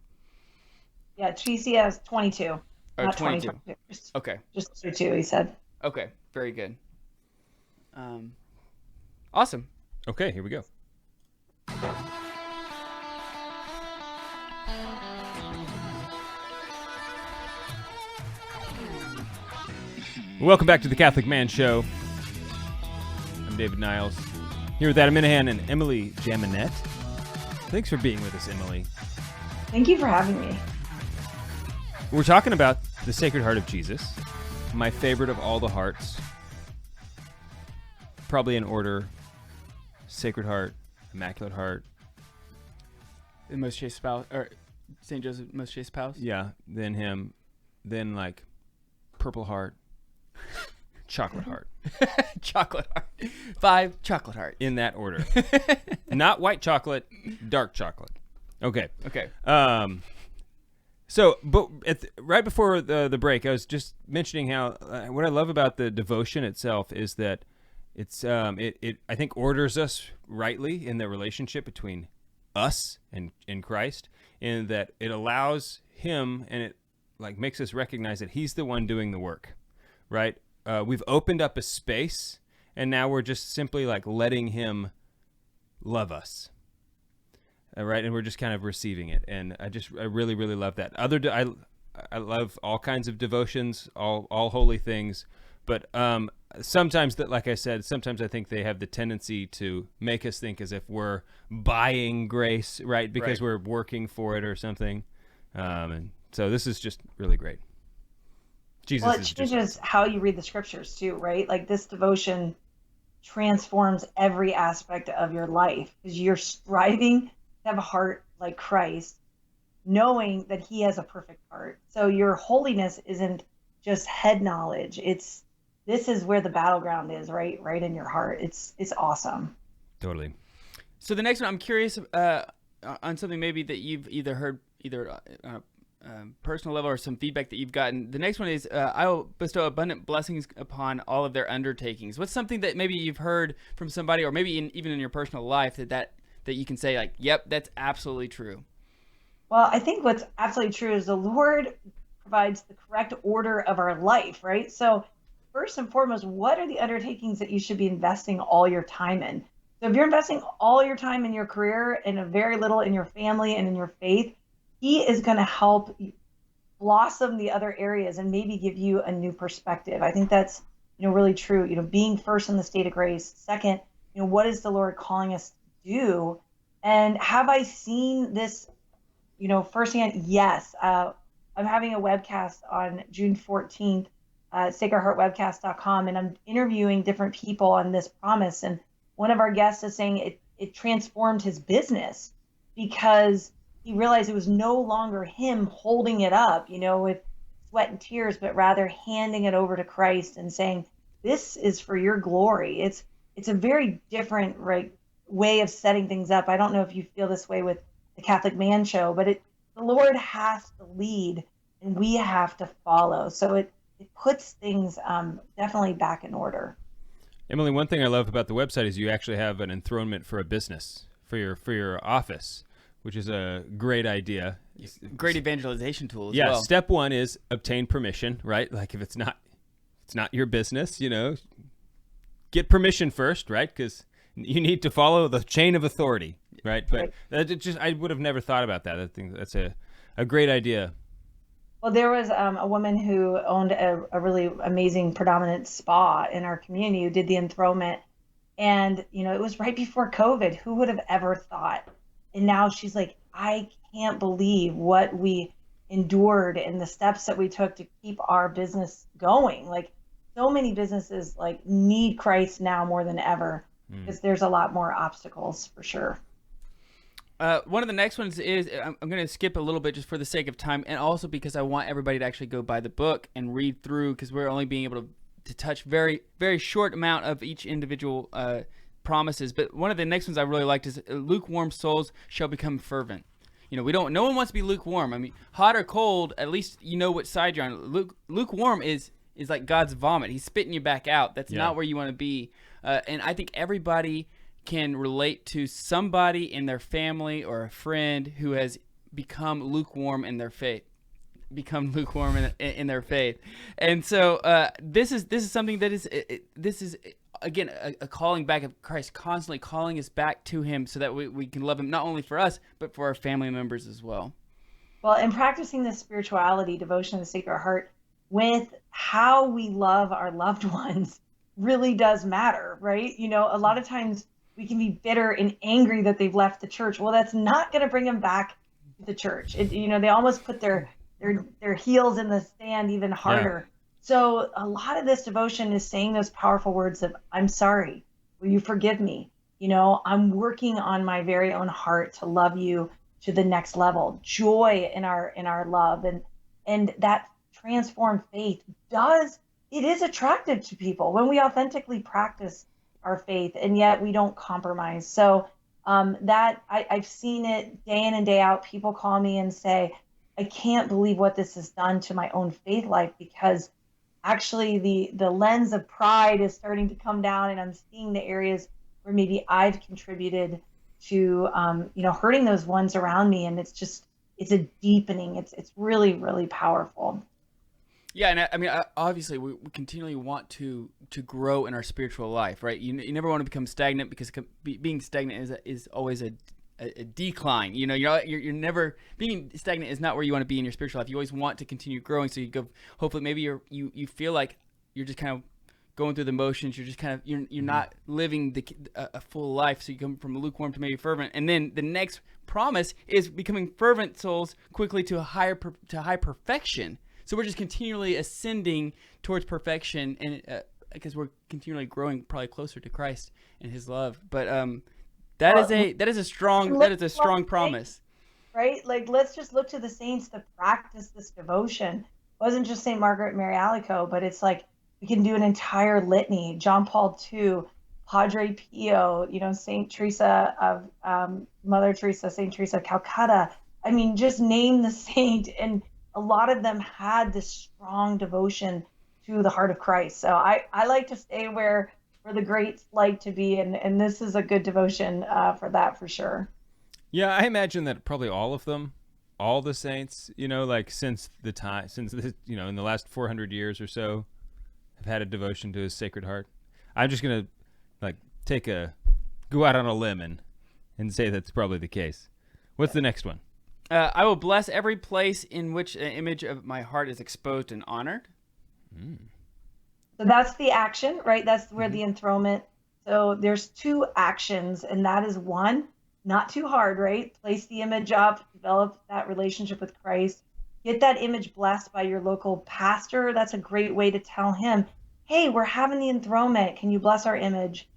Yeah, TCS 22. Or Not 22. 2022. Okay. Just 22, he said. Okay. Very good. Awesome. Okay, here we go. Welcome back to the Catholic Man Show. I'm David Niles, here with Adam Minahan and Emily Jaminet. Thanks for being with us, Emily. Thank you for having me. We're talking about the Sacred Heart of Jesus, my favorite of all the hearts. Probably in order: Sacred Heart, Immaculate Heart. The most chaste spouse, or St. Joseph, most chaste spouse? Yeah, then him, then like Purple Heart, Chocolate Heart. Chocolate Heart. 5, Chocolate Heart. In that order. Not white chocolate, dark chocolate. Okay. Okay. So, but right before the break, I was just mentioning how what I love about the devotion itself is that it's it I think orders us rightly in the relationship between us and Christ, in that it allows him, and it like makes us recognize that he's the one doing the work, right? We've opened up a space, and now we're just simply like letting him love us. Right, and we're just kind of receiving it, and I really, really love that. I love all kinds of devotions, all holy things, but sometimes that, like I said, sometimes I think they have the tendency to make us think as if we're buying grace, right? Because we're working for it or something, and so this is just really great. Jesus. Well, it changes how you read the scriptures too, right? Like this devotion transforms every aspect of your life because you're striving have a heart like Christ, knowing that he has a perfect heart. So your holiness isn't just head knowledge. This is where the battleground is, right in your heart. It's awesome. Totally. So the next one, I'm curious on something maybe that you've either heard on a personal level or some feedback that you've gotten. The next one is, I will bestow abundant blessings upon all of their undertakings. What's something that maybe you've heard from somebody, or maybe even in your personal life that you can say like, yep, that's absolutely true? Well, I think what's absolutely true is the Lord provides the correct order of our life, right? So first and foremost, what are the undertakings that you should be investing all your time in? So if you're investing all your time in your career and a very little in your family and in your faith, he is going to help blossom the other areas and maybe give you a new perspective. I think that's, really true. Being first in the state of grace. Second, what is the Lord calling us do? And have I seen this firsthand? Yes. I'm having a webcast on June 14th, sacredheartwebcast.com, and I'm interviewing different people on this promise, and one of our guests is saying it transformed his business because he realized it was no longer him holding it up with sweat and tears, but rather handing it over to Christ and saying, this is for your glory. It's a very different way of setting things up. I don't know if you feel this way with the Catholic Man Show, but the Lord has to lead and we have to follow. So it puts things definitely back in order. Emily, one thing I love about the website is you actually have an enthronement for a business, for your office, which is a great idea. Great evangelization tool as well. Yeah, step one is obtain permission, right? Like if it's not your business, get permission first, right? Because you need to follow the chain of authority, right? But I would have never thought about that. I think that's a great idea. Well, there was a woman who owned a really amazing predominant spa in our community who did the enthronement. And, it was right before COVID. Who would have ever thought? And now she's like, I can't believe what we endured and the steps that we took to keep our business going. Like so many businesses need Christ now more than ever. Because there's a lot more obstacles for sure. One of the next ones is, I'm going to skip a little bit just for the sake of time, and also because I want everybody to actually go buy the book and read through, because we're only being able to touch very, very short amount of each individual promises. But one of the next ones I really liked is lukewarm souls shall become fervent. No one wants to be lukewarm. I mean, hot or cold, at least you know what side you're on. Lukewarm is like God's vomit. He's spitting you back out. That's not where you want to be. And I think everybody can relate to somebody in their family or a friend who has become lukewarm in their faith. become lukewarm in their faith. And so this is something that is this is again a calling back of Christ, constantly calling us back to Him, so that we can love Him not only for us but for our family members as well. Well, in practicing this spirituality, devotion to the Sacred Heart, with how we love our loved ones really does matter, right? A lot of times we can be bitter and angry that they've left the church. Well, that's not going to bring them back to the church. They almost put their heels in the sand even harder. Yeah. So a lot of this devotion is saying those powerful words of, I'm sorry, will you forgive me? I'm working on my very own heart to love you to the next level. Joy in our love, and that transformed faith is attractive to people when we authentically practice our faith, and yet we don't compromise. So that I've seen it day in and day out. People call me and say, I can't believe what this has done to my own faith life, because actually the lens of pride is starting to come down, and I'm seeing the areas where maybe I've contributed to hurting those ones around me, and it's a deepening. It's really, really powerful. Yeah, and I mean, obviously, we continually want to grow in our spiritual life, right? You never want to become stagnant, because being stagnant is always a decline. You're never being stagnant is not where you want to be in your spiritual life. You always want to continue growing. So you go. Hopefully, maybe you feel like you're just kind of going through the motions. You're just kind of you're not living a full life. So you come from lukewarm to maybe fervent, and then the next promise is becoming fervent souls quickly to high perfection. So we're just continually ascending towards perfection, and because we're continually growing, probably closer to Christ and His love. But that is a strong promise, right? Like, let's just look to the saints to practice this devotion. It wasn't just Saint Margaret Mary Alacoque, but it's like we can do an entire litany. John Paul II, Padre Pio, Saint Teresa of Mother Teresa, Saint Teresa of Calcutta. I mean, just name the saint, and a lot of them had this strong devotion to the heart of Christ. So I like to stay where the greats like to be, and this is a good devotion for that, for sure. Yeah, I imagine that probably all of them, all the saints, like since in the last 400 years or so, have had a devotion to His Sacred Heart. I'm just gonna go out on a limb and say that's probably the case. What's the next one? I will bless every place in which an image of my heart is exposed and honored. So that's the action, right? That's where the enthronement. So there's two actions, and that is one, not too hard, right? Place the image up, develop that relationship with Christ, get that image blessed by your local pastor. That's a great way to tell him, hey, we're having the enthronement. Can you bless our image?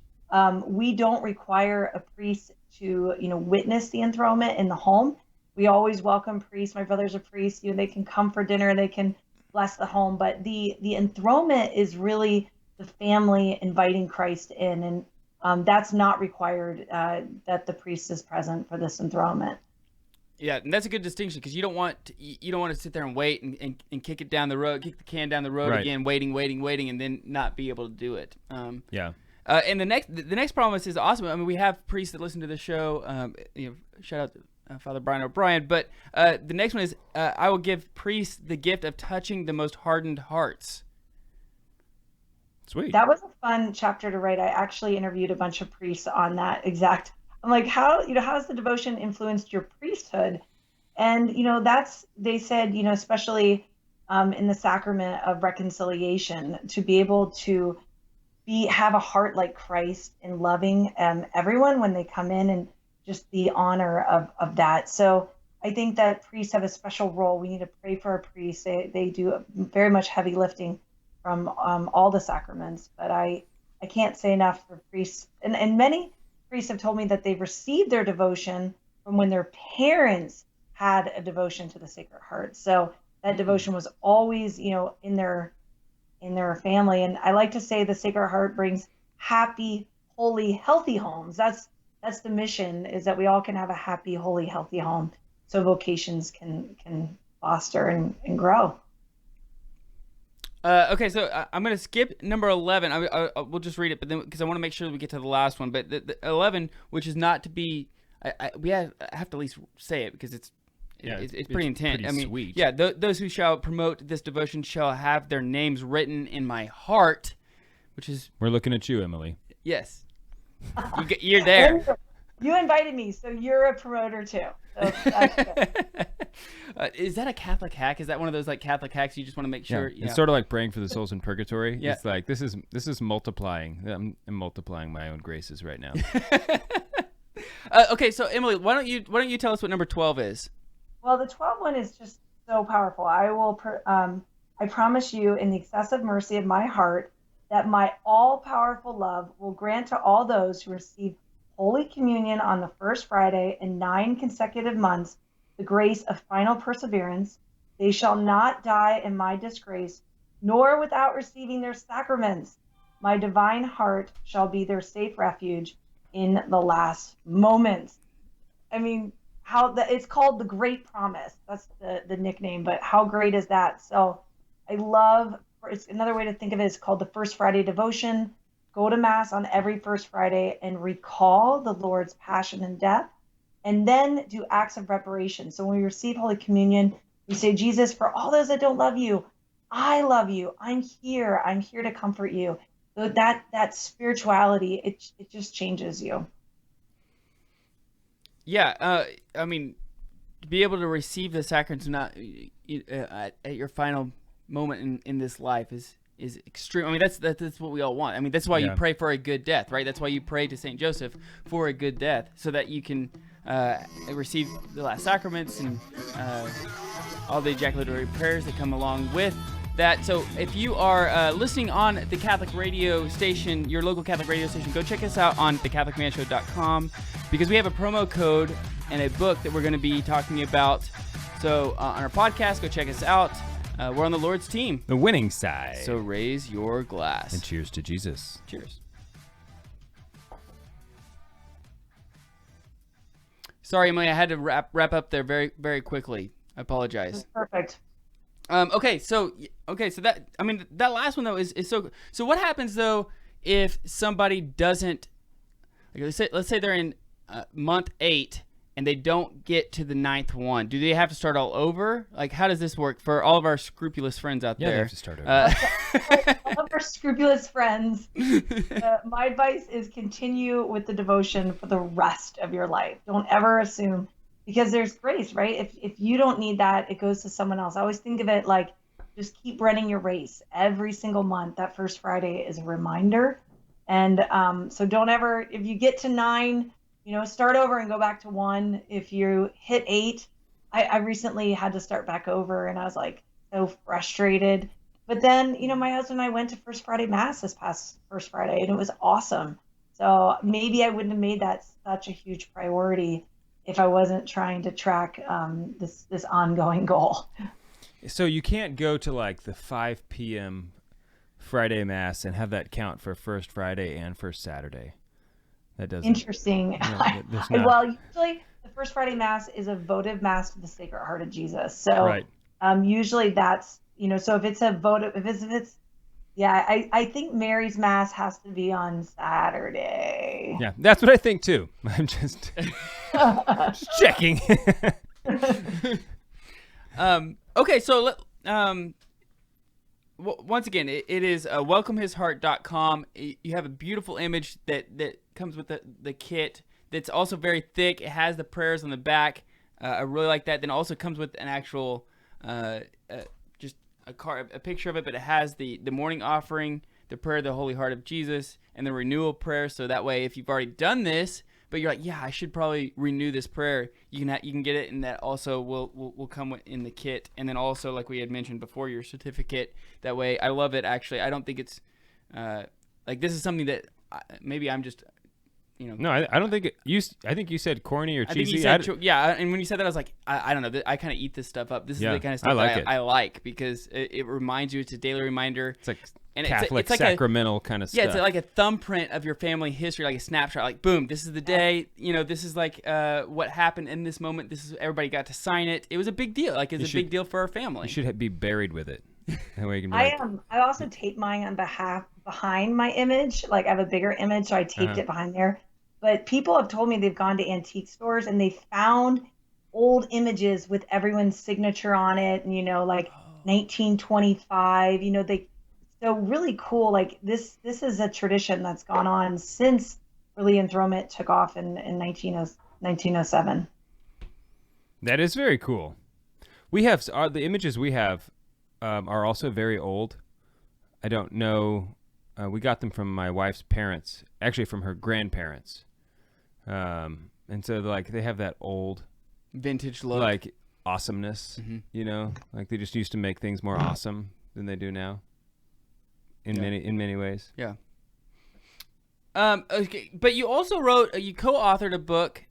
We don't require a priest to, witness the enthronement in the home. We always welcome priests. My brother's a priest. They can come for dinner. They can bless the home. But the enthronement is really the family inviting Christ in, and that's not required that the priest is present for this enthronement. Yeah, and that's a good distinction, because you don't want to sit there and wait and kick it down the road, kick the can down the road again, waiting, and then not be able to do it. Yeah. And the next promise is awesome. I mean, we have priests that listen to the show. Shout out to Father Brian O'Brien. But the next one is, I will give priests the gift of touching the most hardened hearts. Sweet. That was a fun chapter to write. I actually interviewed a bunch of priests on that exact. I'm like, how has the devotion influenced your priesthood? And, they said, especially in the sacrament of reconciliation, to be able to have a heart like Christ in loving everyone when they come in, and just the honor of that. So I think that priests have a special role. We need to pray for our priests. They do very much heavy lifting from all the sacraments. But I can't say enough for priests. And many priests have told me that they've received their devotion from when their parents had a devotion to the Sacred Heart. So that devotion was always, in their family. And I like to say the Sacred Heart brings happy, holy, healthy homes. That's the mission, is that we all can have a happy, holy, healthy home, so vocations can foster and grow. Okay, so I'm going to skip number 11. We'll just read it, but then, because I want to make sure that we get to the last one. But the 11, which is not to be, I have to at least say it, because Yeah, it's pretty intense. pretty sweet. Yeah, those who shall promote this devotion shall have their names written in my heart, which is... We're looking at you, Emily. Yes. You're there. You invited me, so you're a promoter too. So that's good. Is that a Catholic hack? Is that one of those like Catholic hacks you just want to make sure? It's sort of like praying for the souls in purgatory. Yeah. It's like this is multiplying. I'm multiplying my own graces right now. Okay, so Emily, why don't you tell us what number 12 is? Well, the 12 one is just so powerful. I promise you, in the excessive mercy of my heart, that my all-powerful love will grant to all those who receive Holy Communion on the first Friday in 9 consecutive months the grace of final perseverance. They shall not die in my disgrace, nor without receiving their sacraments. My divine heart shall be their safe refuge in the last moments. I mean, it's called the Great Promise. That's the nickname, but how great is that? So I love, it's another way to think of it is called the First Friday Devotion. Go to Mass on every First Friday and recall the Lord's passion and death, and then do acts of reparation. So when we receive Holy Communion, we say, Jesus, for all those that don't love you, I love you. I'm here to comfort you. So that spirituality, it just changes you. Yeah, I mean, to be able to receive the sacraments not at your final moment in this life is extreme. I mean, that's what we all want. I mean, that's why you pray for a good death, right? That's why you pray to Saint Joseph for a good death, so that you can receive the last sacraments and all the ejaculatory prayers that come along with that. So if you are listening on the Catholic radio station, your local Catholic radio station, go check us out on thecatholicmanshow.com, because we have a promo code and a book that we're going to be talking about. So on our podcast, go check us out. We're on the Lord's team. The winning side. So raise your glass. And cheers to Jesus. Cheers. Sorry, Emily, I had to wrap up there very, very quickly. I apologize. That's perfect. Okay, so that, I mean, that last one though is so what happens though if somebody doesn't, like, let's say they're in month 8 and they don't get to the 9th one? Do they have to start all over? Like, how does this work for all of our scrupulous friends out there? Yeah, they have to start over. All of our scrupulous friends, my advice is continue with the devotion for the rest of your life. Don't ever assume, because there's grace, right? If you don't need that, it goes to someone else. I always think of it like, just keep running your race every single month. That first Friday is a reminder. And so don't ever, if you get to 9, start over and go back to 1. If you hit 8, I recently had to start back over, and I was like so frustrated. But then, my husband and I went to First Friday Mass this past First Friday, and it was awesome. So maybe I wouldn't have made that such a huge priority if I wasn't trying to track this ongoing goal. So you can't go to like the 5 p.m. Friday Mass and have that count for First Friday and First Saturday. That doesn't. Interesting. Well, usually the First Friday Mass is a votive Mass to the Sacred Heart of Jesus. So right. Usually that's, so if it's a votive, if it's I think Mary's Mass has to be on Saturday. Yeah, that's what I think too. I'm just checking. Okay, so once again, it is welcomehisheart.com. You have a beautiful image that comes with the kit that's also very thick. It has the prayers on the back. I really like that. Then it also comes with an actual just a picture of it, but it has the morning offering, the prayer of the Holy Heart of Jesus, and the renewal prayer. So that way, if you've already done this, but you're like, yeah, I should probably renew this prayer, you can get it, and that also will come in the kit. And then also, like we had mentioned before, your certificate. That way, I love it. Actually, I don't think it's like this is something that maybe I'm just. No, I don't think I think you said corny or cheesy. I think you said, yeah, and when you said that, I was like, I don't know. I kind of eat this stuff up. This is the kind of stuff I like because it reminds you. It's a daily reminder. It's like Catholic, it's like sacramental kind of stuff. Yeah, it's like a thumbprint of your family history, like a snapshot. Like, boom, this is the day. This is like what happened in this moment. This is everybody got to sign it. It was a big deal. Like, it's a big deal for our family. You should be buried with it. That way you can be I also tape mine on behind my image. Like, I have a bigger image, so I taped it behind there. But people have told me they've gone to antique stores and they found old images with everyone's signature on it, and 1925. So really cool. Like this is a tradition that's gone on since really enthronement took off in 1907. That is very cool. We have the images we have are also very old. I don't know. We got them from my wife's parents, actually from her grandparents, and so they have that old vintage look, like awesomeness. Like they just used to make things more awesome than they do now. In many ways. Yeah. Okay, but you also you co-authored a book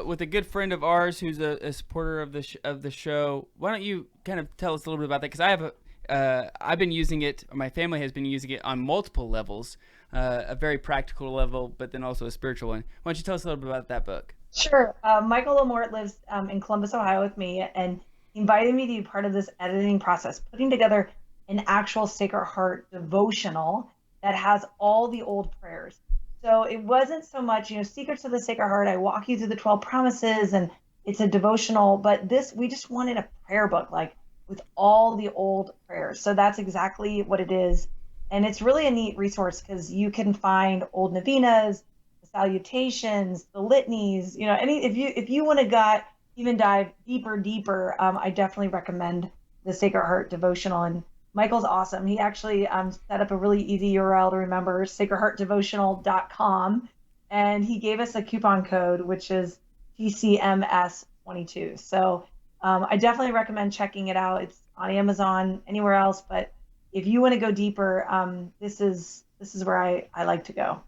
with a good friend of ours who's a supporter of the show. Why don't you kind of tell us a little bit about that? Because I've been using it, or my family has been using it on multiple levels, a very practical level, but then also a spiritual one. Why don't you tell us a little bit about that book? Sure. Michael Lamort lives in Columbus, Ohio with me, and he invited me to be part of this editing process, putting together an actual Sacred Heart devotional that has all the old prayers. So it wasn't so much, Secrets of the Sacred Heart. I walk you through the 12 promises and it's a devotional, but we just wanted a prayer book, like with all the old prayers. So that's exactly what it is. And it's really a neat resource because you can find old novenas, the salutations, the litanies, if you want to even dive deeper, I definitely recommend the Sacred Heart devotional. And Michael's awesome. He actually set up a really easy URL to remember, sacredheartdevotional.com. And he gave us a coupon code, which is TCMS22. So I definitely recommend checking it out. It's on Amazon, anywhere else. But if you want to go deeper, this is where I like to go.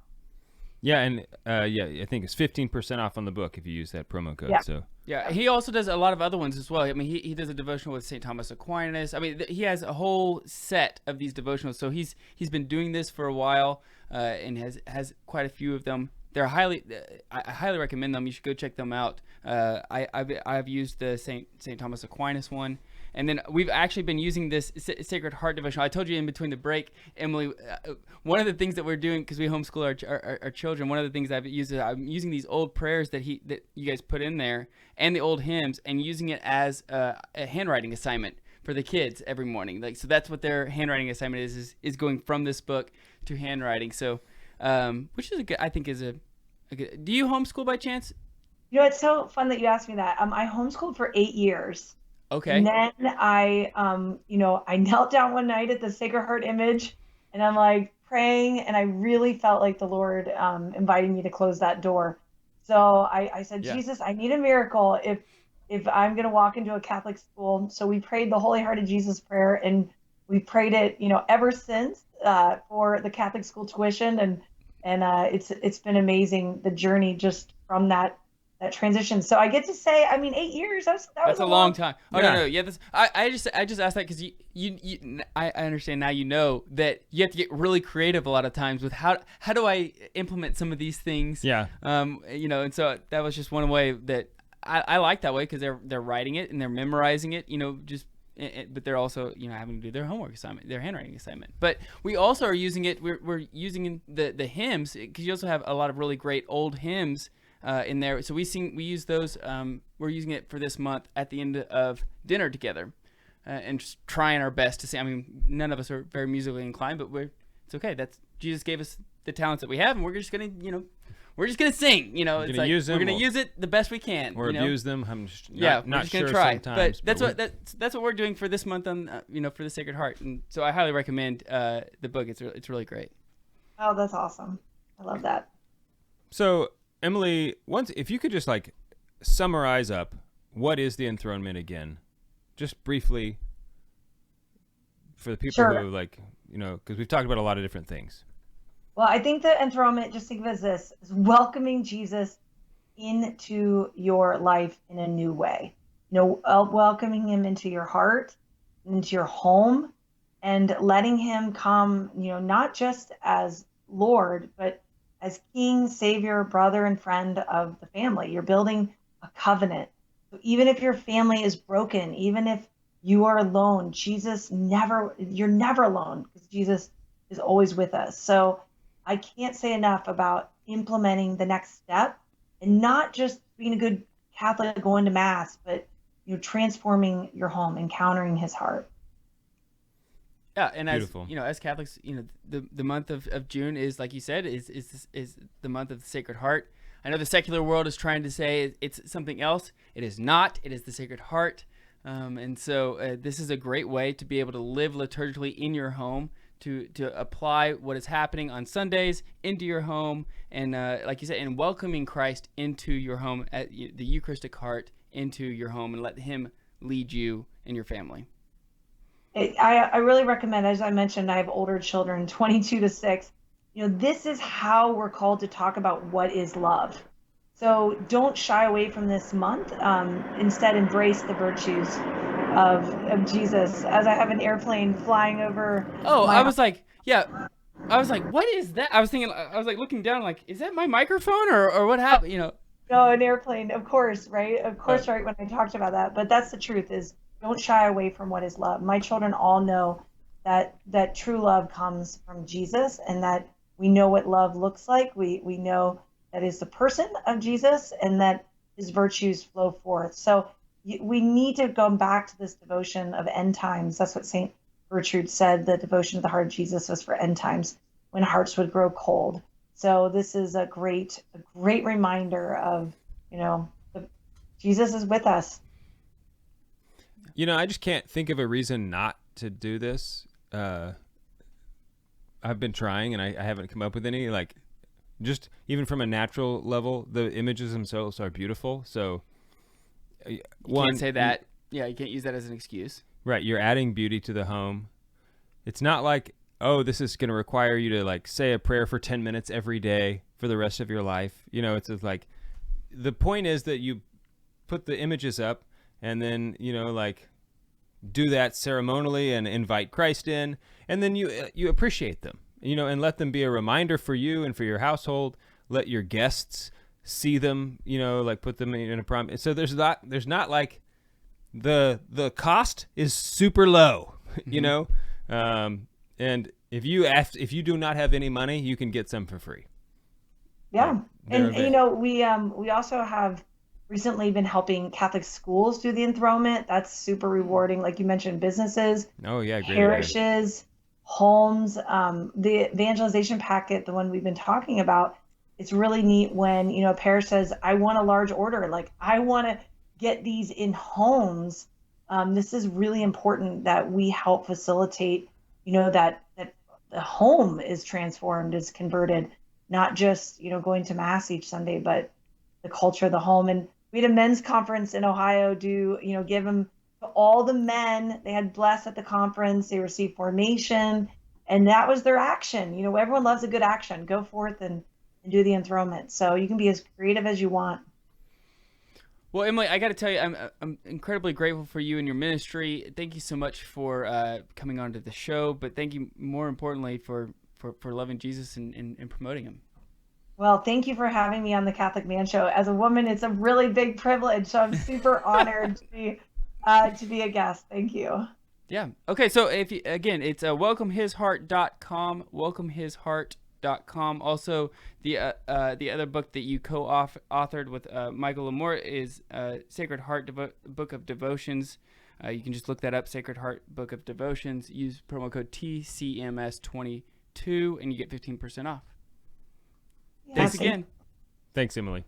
Yeah, and I think it's 15% off on the book if you use that promo code. Yeah. So yeah, he also does a lot of other ones as well. I mean, he does a devotional with St. Thomas Aquinas. I mean, he has a whole set of these devotionals. So he's been doing this for a while and has quite a few of them. They're I highly recommend them. You should go check them out. I've used the St. Thomas Aquinas one. And then we've actually been using this Sacred Heart devotional. I told you in between the break, Emily, one of the things that we're doing, because we homeschool our children, one of the things I'm using these old prayers that you guys put in there and the old hymns, and using it as a handwriting assignment for the kids every morning. So that's what their handwriting assignment is going from this book to handwriting. So, which is I think is a good. Do you homeschool by chance? It's so fun that you asked me that. I homeschooled for 8 years. Okay. And then I knelt down one night at the Sacred Heart image, and I'm like praying, and I really felt like the Lord inviting me to close that door. So I said, yeah. Jesus, I need a miracle if I'm going to walk into a Catholic school. So we prayed the Holy Heart of Jesus prayer, and we prayed it, ever since for the Catholic school tuition, and it's been amazing, the journey just from that transition. So I get to say, 8 years. That's a long time. Oh yeah. No. Yeah. I just asked that because I understand now. That you have to get really creative a lot of times with how do I implement some of these things. Yeah. And so that was just one way that I like that way, because they're writing it and they're memorizing it. But they're also having to do their homework assignment, their handwriting assignment. But we also are using it. We're using the hymns, because you also have a lot of really great old hymns in there. So we use those. We're using it for this month at the end of dinner together, and just trying our best to sing. None of us are very musically inclined, but it's okay. Jesus gave us the talents that we have, and we're just gonna sing. It's like we're gonna use it the best we can, or abuse them. I'm just we're not just sure gonna try. Sometimes, but that's what we're doing for this month on for the Sacred Heart, and so I highly recommend the book. It's really great. Oh, that's awesome! I love that. So, Emily, if you could just summarize up what is the enthronement again, just briefly, for the people Sure. who because we've talked about a lot of different things. Well, I think the enthronement, just think of it as this, is welcoming Jesus into your life in a new way. Welcoming him into your heart, into your home, and letting him come, not just as Lord, but as King, Savior, brother, and friend of the family. You're building a covenant. So even if your family is broken, even if you are alone, you're never alone, because Jesus is always with us. So I can't say enough about implementing the next step, and not just being a good Catholic, going to Mass, but transforming your home, encountering His heart. Yeah, and Beautiful. as as Catholics, the month of June is, like you said, is the month of the Sacred Heart. I know the secular world is trying to say it's something else. It is not. It is the Sacred Heart. And so this is a great way to be able to live liturgically in your home, to apply what is happening on Sundays into your home, and like you said, and welcoming Christ into your home, at the Eucharistic heart into your home, and let Him lead you and your family. I really recommend, as I mentioned, I have older children, 22 to 6. This is how we're called to talk about what is love. So don't shy away from this month. Instead, embrace the virtues of Jesus. As I have an airplane flying over. Oh, I was like, what is that? I was like looking down, like, is that my microphone or what happened? No, an airplane, of course, right? Of course, right when I talked about that. But that's the truth, is don't shy away from what is love. My children all know that true love comes from Jesus, and that we know what love looks like. We know that is the person of Jesus, and that His virtues flow forth. So we need to go back to this devotion of end times. That's what St. Gertrude said. The devotion of the heart of Jesus was for end times, when hearts would grow cold. So this is a great reminder of, Jesus is with us. I just can't think of a reason not to do this. I've been trying, and I haven't come up with any. Like, just even from a natural level, the images themselves are beautiful. So you can't say that. You can't use that as an excuse. Right, you're adding beauty to the home. It's not like, oh, this is going to require you to like say a prayer for 10 minutes every day for the rest of your life. It's just like, the point is that you put the images up, and then like do that ceremonially and invite Christ in, and then you appreciate them, and let them be a reminder for you and for your household. Let your guests see them, like put them in a prom. So there's not like the cost is super low, and if you do not have any money, you can get some for free. Yeah, and we also have recently been helping Catholic schools do the enthronement. That's super rewarding. Like you mentioned, businesses, great parishes, homes. The Evangelization Packet, the one we've been talking about, it's really neat when a parish says, I want a large order, like I want to get these in homes. This is really important that we help facilitate that the home is transformed, is converted, not just going to Mass each Sunday, but the culture of the home. And we had a men's conference in Ohio give them to all the men. They had blessed at the conference. They received formation, and that was their action. Everyone loves a good action. Go forth and do the enthronement. So you can be as creative as you want. Well, Emily, I got to tell you, I'm incredibly grateful for you and your ministry. Thank you so much for coming on to the show, but thank you more importantly for loving Jesus and promoting Him. Well, thank you for having me on the Catholic Man Show. As a woman, it's a really big privilege, so I'm super honored to be a guest. Thank you. Yeah. Okay. So it's welcomehisheart.com. Welcomehisheart.com. Also, the other book that you co-authored with Michael Lamore is Sacred Heart Book of Devotions. You can just look that up, Sacred Heart Book of Devotions. Use promo code TCMS22 and you get 15% off. Yeah, Thanks again. Thanks, Emily.